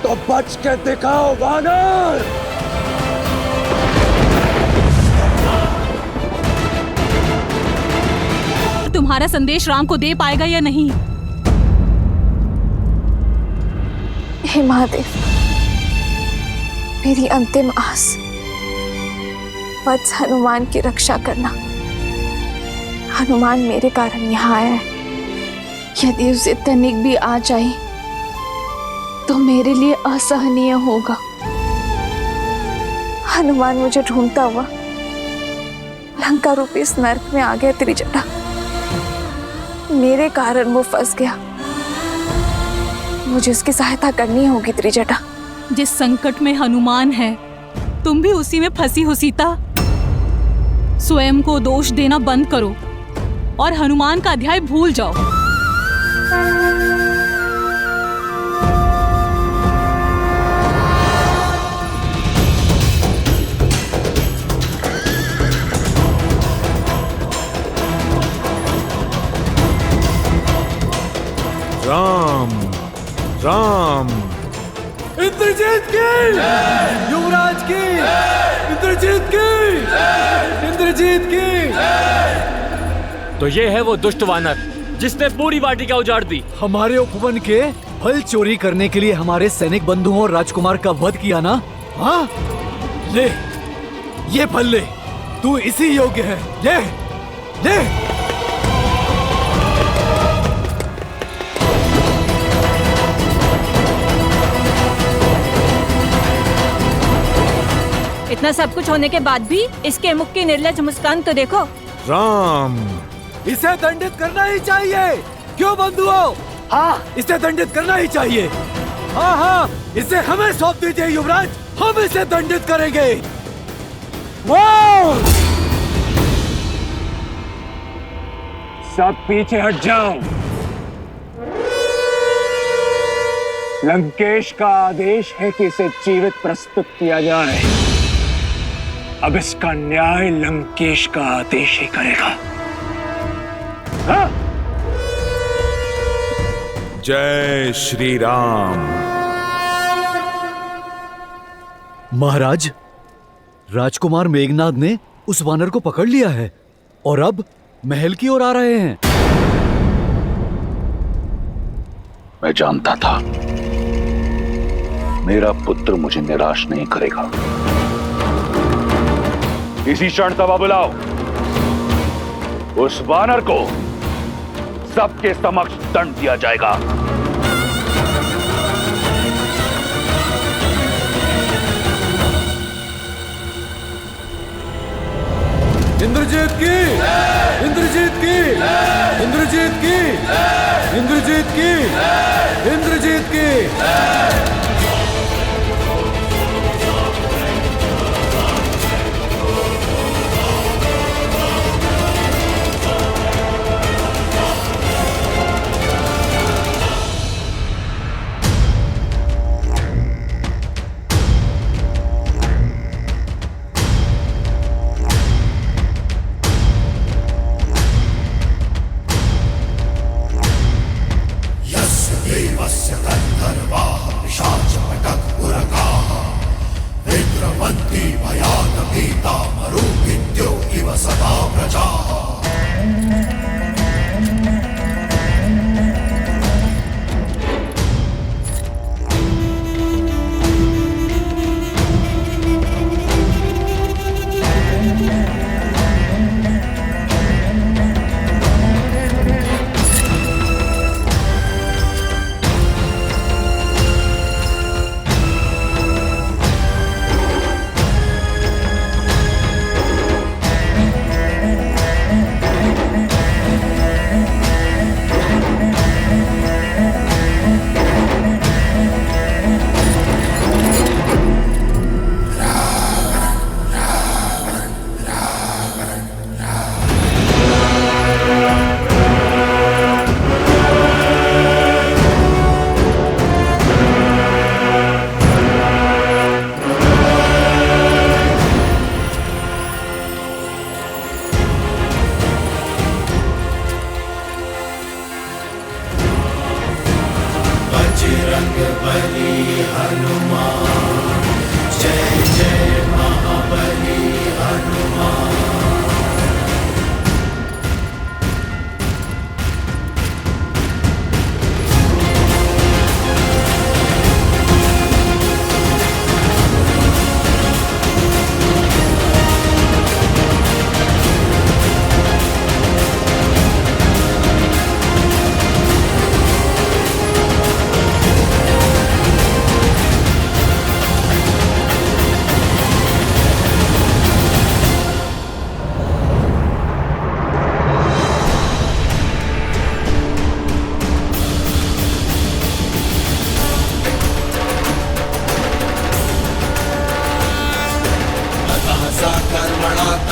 तो बच के दिखाओ वानर। तुम्हारा संदेश राम को दे पाएगा या नहीं? हे महादेव, मेरी अंतिम आस वत्स हनुमान की रक्षा करना। हनुमान मेरे कारण यहाँ आया है। यदि उसे तनिक भी आ जाए तो मेरे लिए असहनीय होगा। हनुमान मुझे ढूंढता हुआ लंका रूपी इस नर्क में आ गया त्रिजटा। मेरे कारण वो फंस गया। मुझे उसकी सहायता करनी होगी त्रिजटा। जिस संकट में हनुमान है तुम भी उसी में फंसी हो सीता। स्वयं को दोष देना बंद करो और हनुमान का अध्याय भूल जाओ। राम राम। इंद्रजीत की, युवराज की, इंद्रजीत की, इंद्रजीत की। तो ये है वो दुष्ट वानर जिसने पूरी वाटिका उजाड़ दी। हमारे उपवन के फल चोरी करने के लिए हमारे सैनिक बंधुओं और राजकुमार का वध किया ना? हाँ, ले ये फल ले, तू इसी योग्य है। ले ले। इतना सब कुछ होने के बाद भी इसके मुख की निर्लज मुस्कान तो देखो। राम, इसे दंडित करना ही चाहिए। क्यों बंधुओं? हाँ, इसे दंडित करना ही चाहिए। हाँ हाँ, इसे हमें सौंप दीजिए युवराज, हम इसे दंडित करेंगे। सब पीछे हट जाओ। लंकेश का आदेश है कि इसे जीवित प्रस्तुत किया जाए। अब इसका न्याय लंकेश का आदेश ही करेगा। हाँ? जय श्री राम। महाराज, राजकुमार मेघनाद ने उस वानर को पकड़ लिया है और अब महल की ओर आ रहे हैं। मैं जानता था मेरा पुत्र मुझे निराश नहीं करेगा। इसी क्षण सभा बुलाओ। उस वानर को सबके समक्ष दंड दिया जाएगा। इंद्रजीत की, इंद्रजीत की, इंद्रजीत की, इंद्रजीत की, इंद्रजीत की।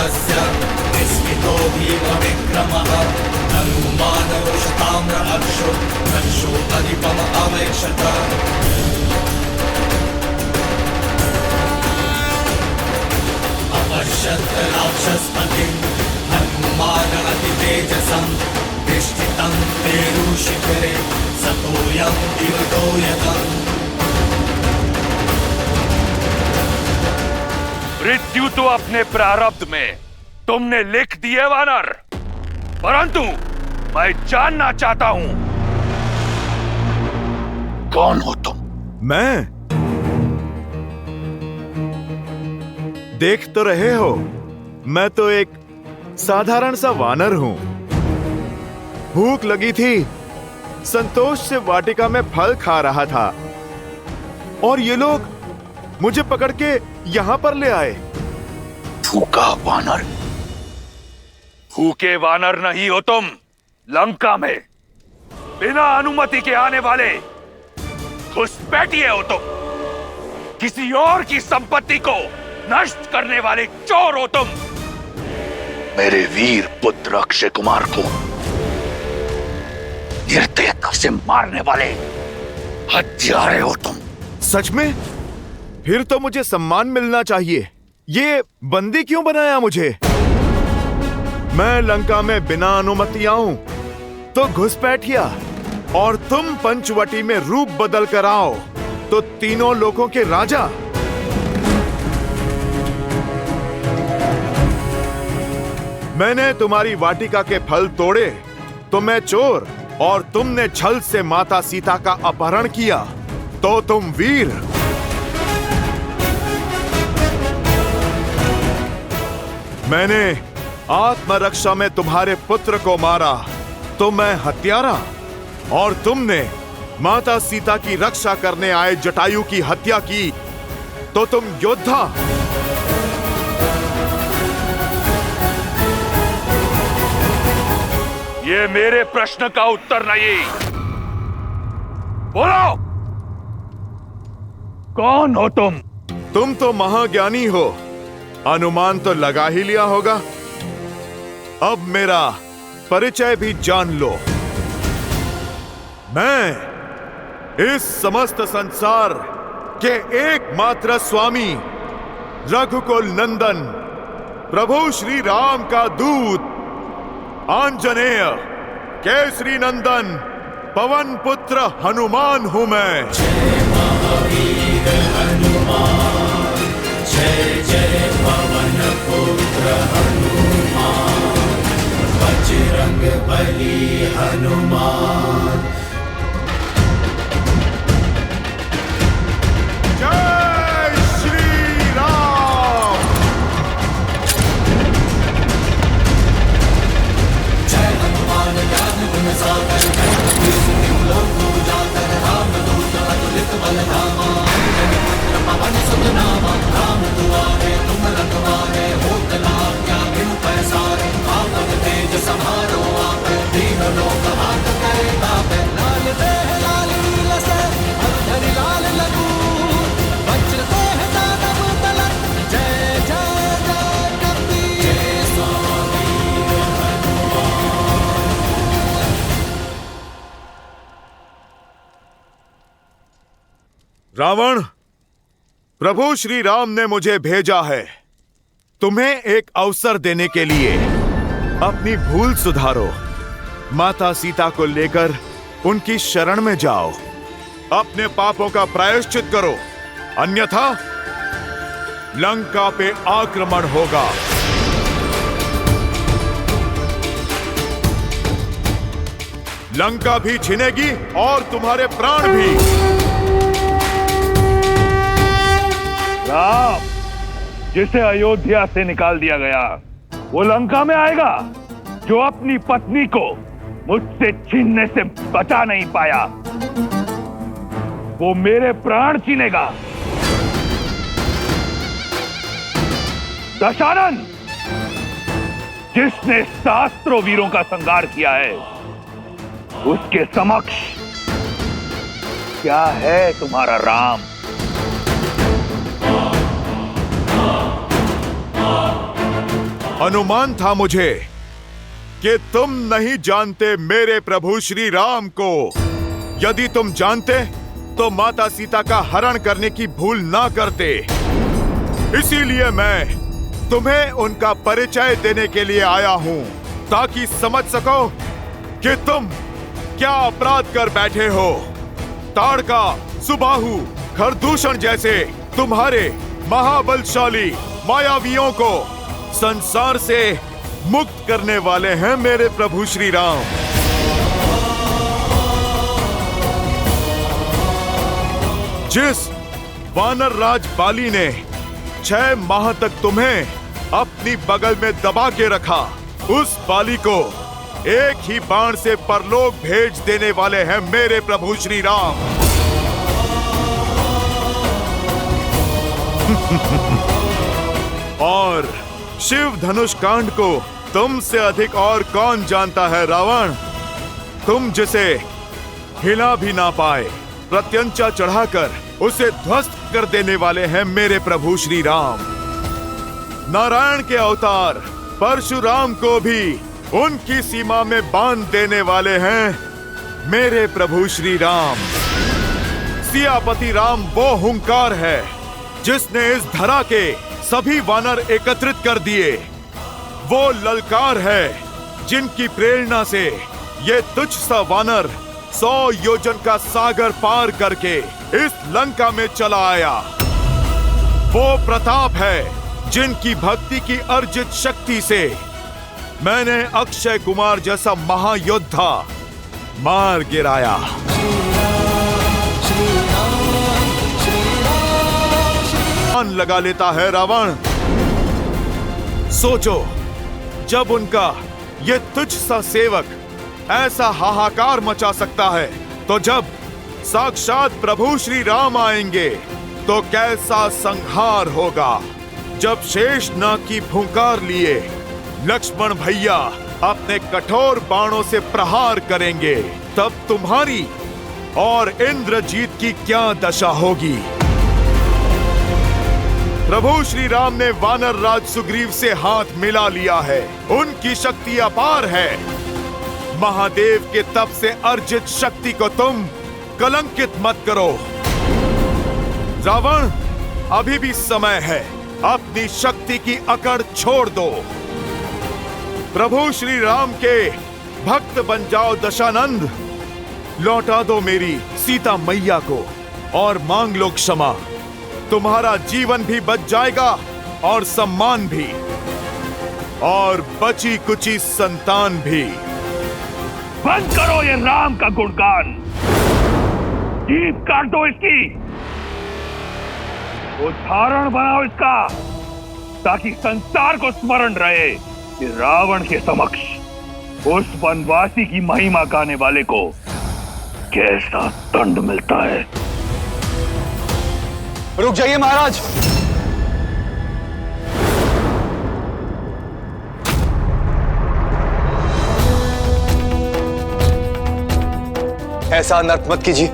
तस्य विस्मितो भीमविक्रमः हनुमानरुषताम्र अक्षो दक्षो अधिपम अवेक्षत अपश्यत् राक्षसपतिं हनुमान अतितेजसं तिष्ठितं पेरुशिखरे सतोऽयं दिवतो यतम्। मृत्यु तो अपने प्रारब्ध में तुमने लिख दिए वानर, परंतु मैं जानना चाहता हूं कौन हो तुम? मैं? देख तो रहे हो, मैं तो एक साधारण सा वानर हूं। भूख लगी थी, संतोष से वाटिका में फल खा रहा था और ये लोग मुझे पकड़ के यहां पर ले आए। भूखा वानर? भूखे वानर नहीं हो तुम। लंका में बिना अनुमति के आने वाले घुसपैठिए हो तुम। किसी और की संपत्ति को नष्ट करने वाले चोर हो तुम। मेरे वीर पुत्र अक्षय कुमार को निर्दयता से मारने वाले हत्यारे हो तुम। सच में? फिर तो मुझे सम्मान मिलना चाहिए। ये बंदी क्यों बनाया मुझे? मैं लंका में बिना अनुमति आऊं तो घुसपैठिया, और तुम पंचवटी में रूप बदल कर आओ तो तीनों लोगों के राजा। मैंने तुम्हारी वाटिका के फल तोड़े तो मैं चोर, और तुमने छल से माता सीता का अपहरण किया तो तुम वीर। मैंने आत्मरक्षा में तुम्हारे पुत्र को मारा तो मैं हत्यारा, और तुमने माता सीता की रक्षा करने आए जटायु की हत्या की तो तुम योद्धा। ये मेरे प्रश्न का उत्तर नहीं। बोलो, कौन हो तुम? तुम तो महाज्ञानी हो, अनुमान तो लगा ही लिया होगा। अब मेरा परिचय भी जान लो। मैं इस समस्त संसार के एकमात्र स्वामी, रघुकुल नंदन, प्रभु श्री राम का दूत, आंजनेय, केसरी नंदन, पवन पुत्र हनुमान हूं मैं। जय महावीर हनुमान, जय जय पवन पुत्र हनुमान, बजरंग बली हनुमान। जय श्री राम। जय हनुमान ज्ञान गुण सागर, जय कपीस तिहु लोक उजागर, रामदूत अतुलित बल धामा, अंजनी पुत्र पवन सुत नामा। राम दुआरे तुम रखवारे, होत न आज्ञा बिनु पैसारे, आपन तेज समारो आप, दीन लोक हाथ करे तापे। लाल देह लाल नील से हरि लाल लगूर, वज्र देह दानव तलक, जय जय जय कपीस। जय स्वामी रावण, प्रभु श्री राम ने मुझे भेजा है तुम्हें एक अवसर देने के लिए। अपनी भूल सुधारो, माता सीता को लेकर उनकी शरण में जाओ, अपने पापों का प्रायश्चित करो, अन्यथा लंका पे आक्रमण होगा। लंका भी छिनेगी और तुम्हारे प्राण भी। राम, जिसे अयोध्या से निकाल दिया गया, वो लंका में आएगा। जो अपनी पत्नी को मुझसे छीनने से बचा नहीं पाया, वो मेरे प्राण छीनेगा। दशानन, जिसने सहस्त्रों वीरों का संहार किया है, उसके समक्ष क्या है तुम्हारा राम? अनुमान था मुझे कि तुम नहीं जानते मेरे प्रभु श्री राम को। यदि तुम जानते तो माता सीता का हरण करने की भूल ना करते। इसीलिए मैं तुम्हें उनका परिचय देने के लिए आया हूं, ताकि समझ सको कि तुम क्या अपराध कर बैठे हो। ताड़का, सुबाहु, खरदूषण जैसे तुम्हारे महाबलशाली मायावियों को संसार से मुक्त करने वाले हैं मेरे प्रभु श्री राम। जिस वानर राज बाली ने 6 माह तक तुम्हें अपनी बगल में दबा के रखा, उस बाली को एक ही बाण से परलोक भेज देने वाले हैं मेरे प्रभु श्री राम। और शिव धनुष कांड को तुमसे अधिक और कौन जानता है रावण। तुम जिसे हिला भी ना पाए, प्रत्यंचा चढ़ाकर उसे ध्वस्त कर देने वाले हैं मेरे प्रभु श्री राम। नारायण के अवतार परशुराम को भी उनकी सीमा में बांध देने वाले हैं मेरे प्रभु श्री राम। सियापति राम वो हुंकार है जिसने इस धरा के सभी वानर एकत्रित कर दिए। वो ललकार है जिनकी प्रेरणा से ये तुच्छ सा वानर 100 योजन का सागर पार करके इस लंका में चला आया। वो प्रताप है जिनकी भक्ति की अर्जित शक्ति से मैंने अक्षय कुमार जैसा महायोद्धा मार गिराया। लगा लेता है रावण। सोचो, जब उनका ये तुच्छ सा सेवक ऐसा हाहाकार मचा सकता है, तो जब साक्षात प्रभु श्री राम आएंगे तो कैसा संहार होगा। जब शेषनाग की फुंकार लिए लक्ष्मण भैया अपने कठोर बाणों से प्रहार करेंगे, तब तुम्हारी और इंद्रजीत की क्या दशा होगी। प्रभु श्री राम ने वानर राज सुग्रीव से हाथ मिला लिया है। उनकी शक्ति अपार है। महादेव के तप से अर्जित शक्ति को तुम कलंकित मत करो। रावण, अभी भी समय है, अपनी शक्ति की अकड़ छोड़ दो। प्रभु श्री राम के भक्त बन जाओ दशानंद। लौटा दो मेरी सीता मैया को और मांग लो क्षमा। तुम्हारा जीवन भी बच जाएगा और सम्मान भी, और बची कुची संतान भी। बंद करो ये राम का गुणगान, जीभ काट दो इसकी, उदाहरण बनाओ इसका, ताकि संसार को स्मरण रहे कि रावण के समक्ष उस वनवासी की महिमा गाने वाले को कैसा दंड मिलता है। रुक जाइए महाराज। ऐसा अनर्थ मत कीजिए।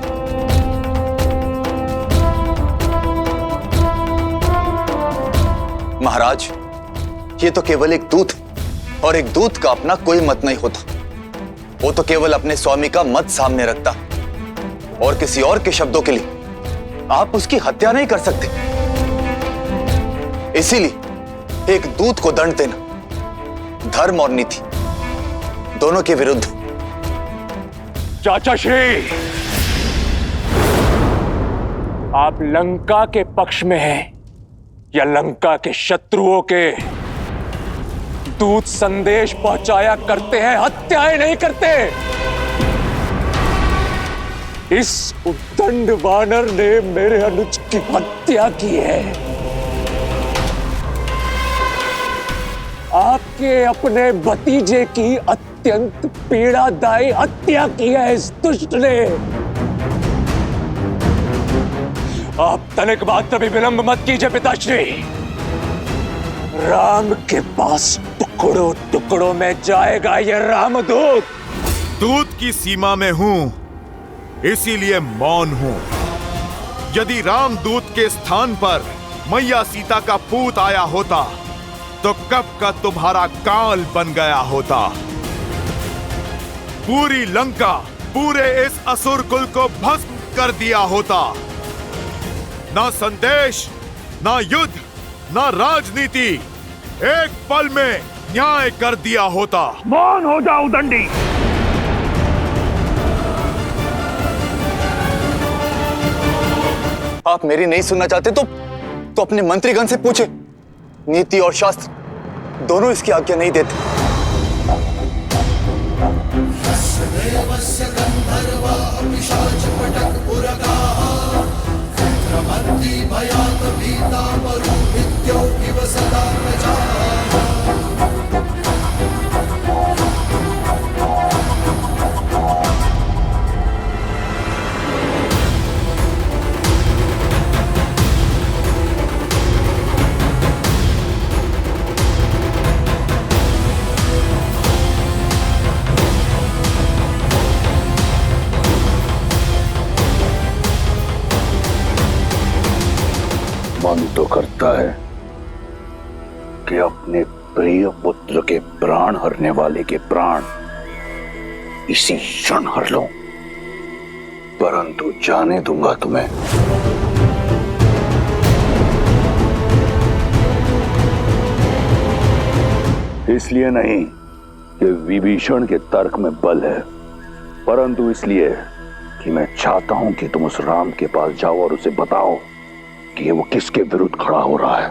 महाराज, ये तो केवल एक दूत है, और एक दूत का अपना कोई मत नहीं होता। वो तो केवल अपने स्वामी का मत सामने रखता, और किसी और के शब्दों के लिए आप उसकी हत्या नहीं कर सकते। इसीलिए एक दूत को दंड देना धर्म और नीति दोनों के विरुद्ध। चाचा श्री, आप लंका के पक्ष में हैं या लंका के शत्रुओं के? दूत संदेश पहुंचाया करते हैं, हत्याएं नहीं करते। इस उद्दंड वानर ने मेरे अनुज की हत्या की है। आपके अपने भतीजे की अत्यंत पीड़ादायी हत्या की है इस दुष्ट ने। आप तनिक मात्र भी विलंब मत कीजिए पिताश्री। राम के पास टुकड़ों टुकड़ों में जाएगा ये रामदूत। दूत की सीमा में हूं, इसीलिए मौन हूं। यदि रामदूत के स्थान पर मैया सीता का पूत आया होता तो कब का तुम्हारा काल बन गया होता। पूरी लंका, पूरे इस असुर कुल को भस्म कर दिया होता। ना संदेश, ना युद्ध, ना राजनीति, एक पल में न्याय कर दिया होता। मौन हो जाओ दंडी। आप मेरी नहीं सुनना चाहते तो अपने मंत्रीगण से पूछे। नीति और शास्त्र दोनों इसकी आज्ञा नहीं देते। मन तो करता है कि अपने प्रिय पुत्र के प्राण हरने वाले के प्राण इसी क्षण हर लूं, परंतु जाने दूंगा तुम्हें। इसलिए नहीं कि विभीषण के तर्क में बल है, परंतु इसलिए कि मैं चाहता हूं कि तुम उस राम के पास जाओ और उसे बताओ कि वो किसके विरुद्ध खड़ा हो रहा है।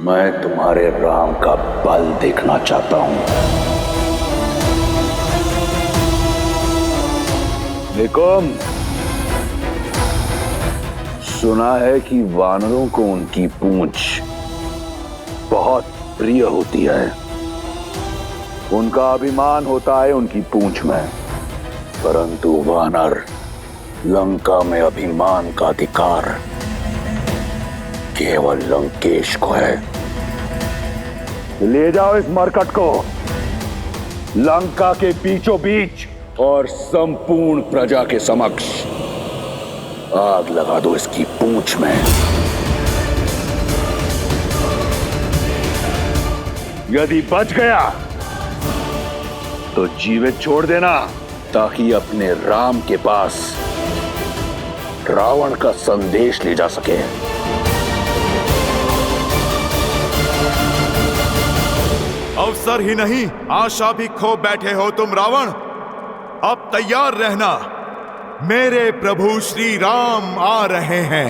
मैं तुम्हारे राम का बल देखना चाहता हूं। निकुम, सुना है कि वानरों को उनकी पूंछ बहुत प्रिय होती है। उनका अभिमान होता है उनकी पूंछ में, परंतु वानर लंका में अभिमान का अधिकार केवल लंकेश को है। ले जाओ इस मरकट को लंका के बीचों बीच और संपूर्ण प्रजा के समक्ष आग लगा दो इसकी पूंछ में। यदि बच गया तो जीवित छोड़ देना, ताकि अपने राम के पास रावण का संदेश ले जा सके। अवसर ही नहीं, आशा भी खो बैठे हो तुम रावण। अब तैयार रहना, मेरे प्रभु श्री राम आ रहे हैं।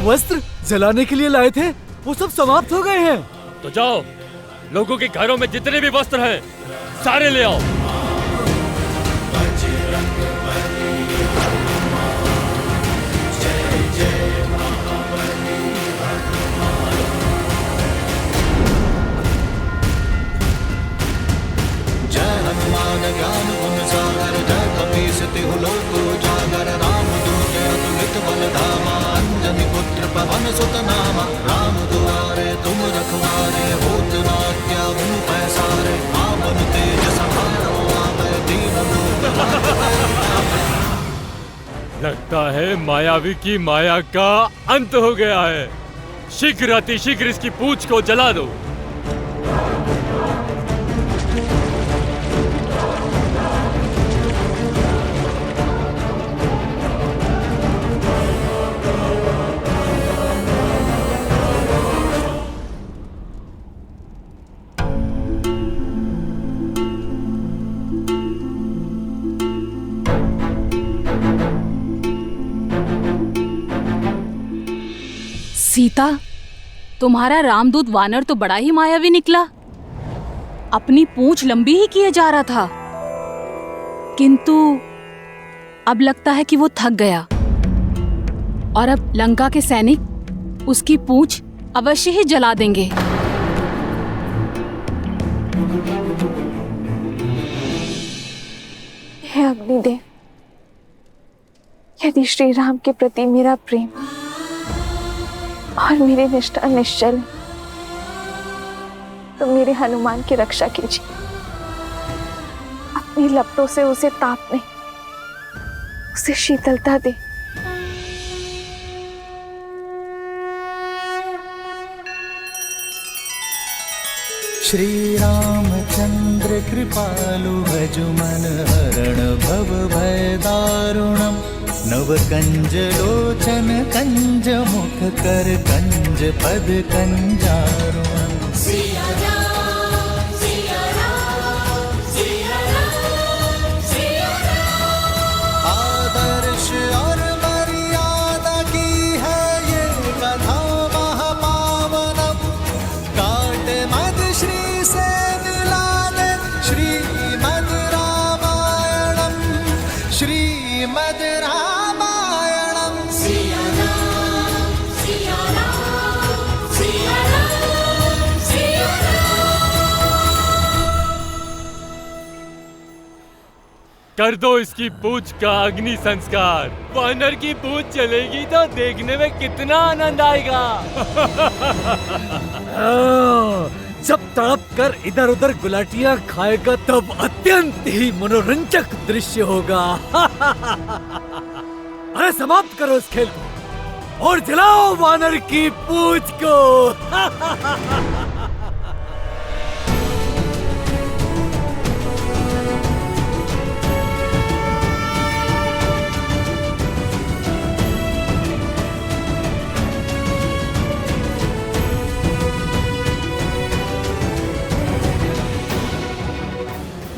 वस्त्र जलाने के लिए लाए थे वो सब समाप्त हो गए हैं। तो जाओ, लोगों के घरों में जितने भी वस्त्र हैं सारे ले आओ। जय हनुमान ज्ञान गुण सागर, जय कपीस तिहु लोक उजागर। रामदूत अतुलित बल धामा, अंजनी पुत्र पवन सुत नामा। राम दुआरे लगता है मायावी की माया का अंत हो गया है। शीघ्र अतिशीघ्र इसकी पूंछ को जला दो। सीता, तुम्हारा रामदूत वानर तो बड़ा ही मायावी निकला। अपनी पूंछ लंबी ही किए जा रहा था, किंतु अब लगता है कि वो थक गया और अब लंका के सैनिक उसकी पूंछ अवश्य ही जला देंगे। हे अग्निदेव, यदि श्री राम के प्रति मेरा प्रेम और मेरी निष्ठा निश्चल है, तो मेरे हनुमान की रक्षा कीजिए। अपनी लपटों से उसे ताप नहीं, उसे शीतलता दे। श्री रामचंद्र कृपालु भजु मन हरण भव भय दारुणम। नव कंज लोचन कंज मुख कर कंज पद कंजारुणम। सिया राम, सिया राम, सिया राम, सिया राम। आदर्श और मर्यादा की है ये कथा महापावनम। काट मद श्री से मिला दे श्रीमद् रामायणम। श्रीमद् रामायणम। सिया राम, सिया राम, सिया राम, सिया कर दो इसकी पूंछ का अग्नि संस्कार। वानर की पूंछ चलेगी तो देखने में कितना आनंद आएगा। जब तड़प कर इधर उधर गुलाटियां खाएगा तब अत्यंत ही मनोरंजक दृश्य होगा। अरे समाप्त करो इस खेल को और जलाओ वानर की पूंछ को।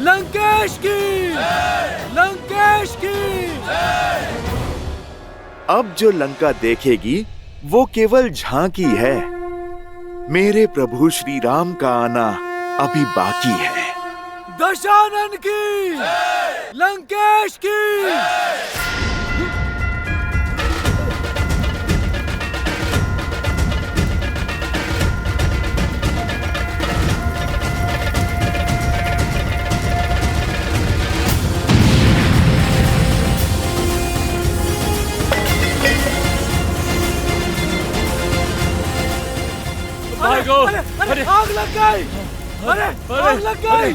लंकेश की, लंकेश की। अब जो लंका देखेगी वो केवल झांकी है। मेरे प्रभु श्री राम का आना अभी बाकी है। दशानन की, लंकेश की। भागो। अरे आग लग गई। अरे आग लग गई।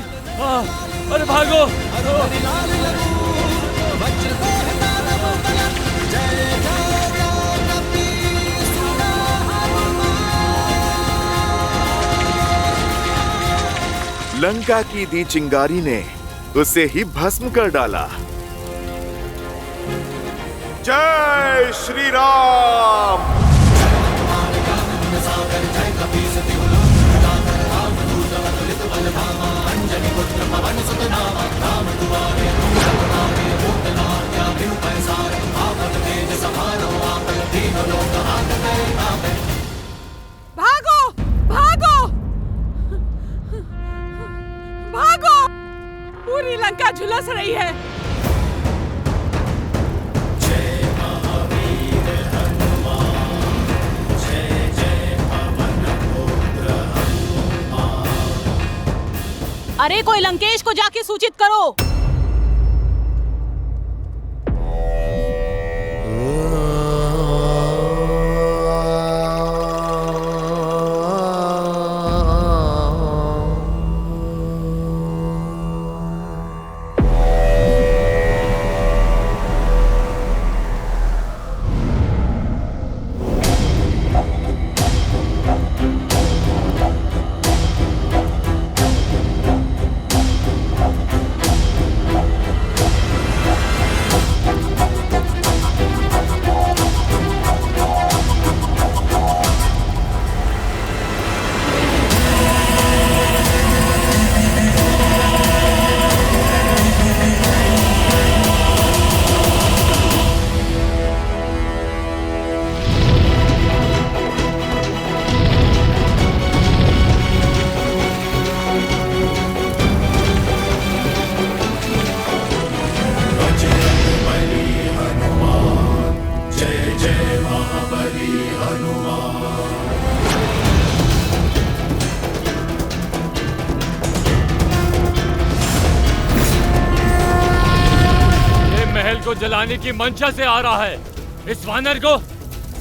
अरे भागो। लंका की दी चिंगारी ने उसे ही भस्म कर डाला। जय श्री राम। भागो, भागो, भागो। पूरी लंका झुलस रही है। अरे कोई लंकेश को जाके सूचित करो। ये महल को जलाने की मंशा से आ रहा है। इस वानर को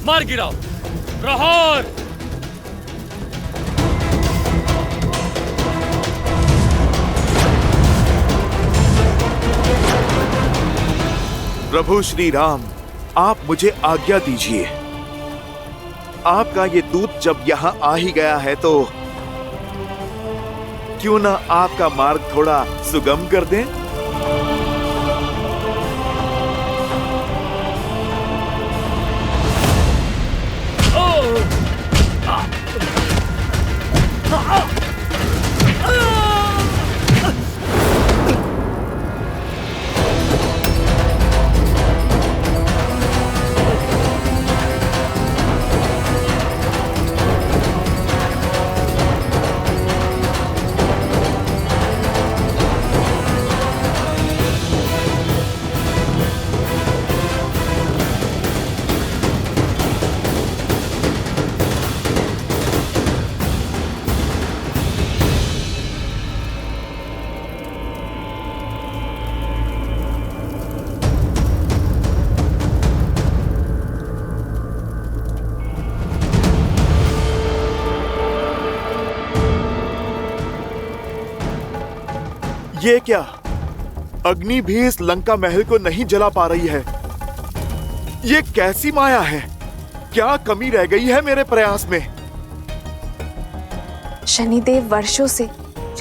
मार गिराओ। प्रहार! प्रभु श्री राम, आप मुझे आज्ञा दीजिए। आपका ये दूत जब यहाँ आ ही गया है तो क्यों ना आपका मार्ग थोड़ा सुगम कर दें? ये क्या? अग्नि भी इस लंका महल को नहीं जला पा रही है। ये कैसी माया है? क्या कमी रह गई है मेरे प्रयास में? शनिदेव वर्षों से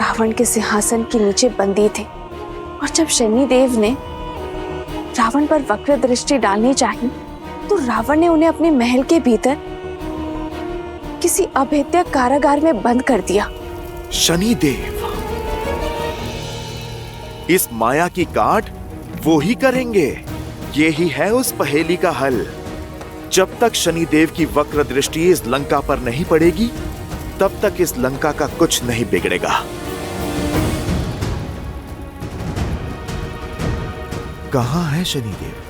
रावण के सिंहासन के नीचे बंदी थे और जब शनिदेव ने रावण पर वक्र दृष्टि डालनी चाहिए तो रावण ने उन्हें अपने महल के भीतर किसी अभेद्य कारागार में बंद कर दिया। शनिदेव इस माया की काट वो ही करेंगे। ये ही है उस पहेली का हल। जब तक शनिदेव की वक्र दृष्टि इस लंका पर नहीं पड़ेगी तब तक इस लंका का कुछ नहीं बिगड़ेगा। कहां है शनिदेव?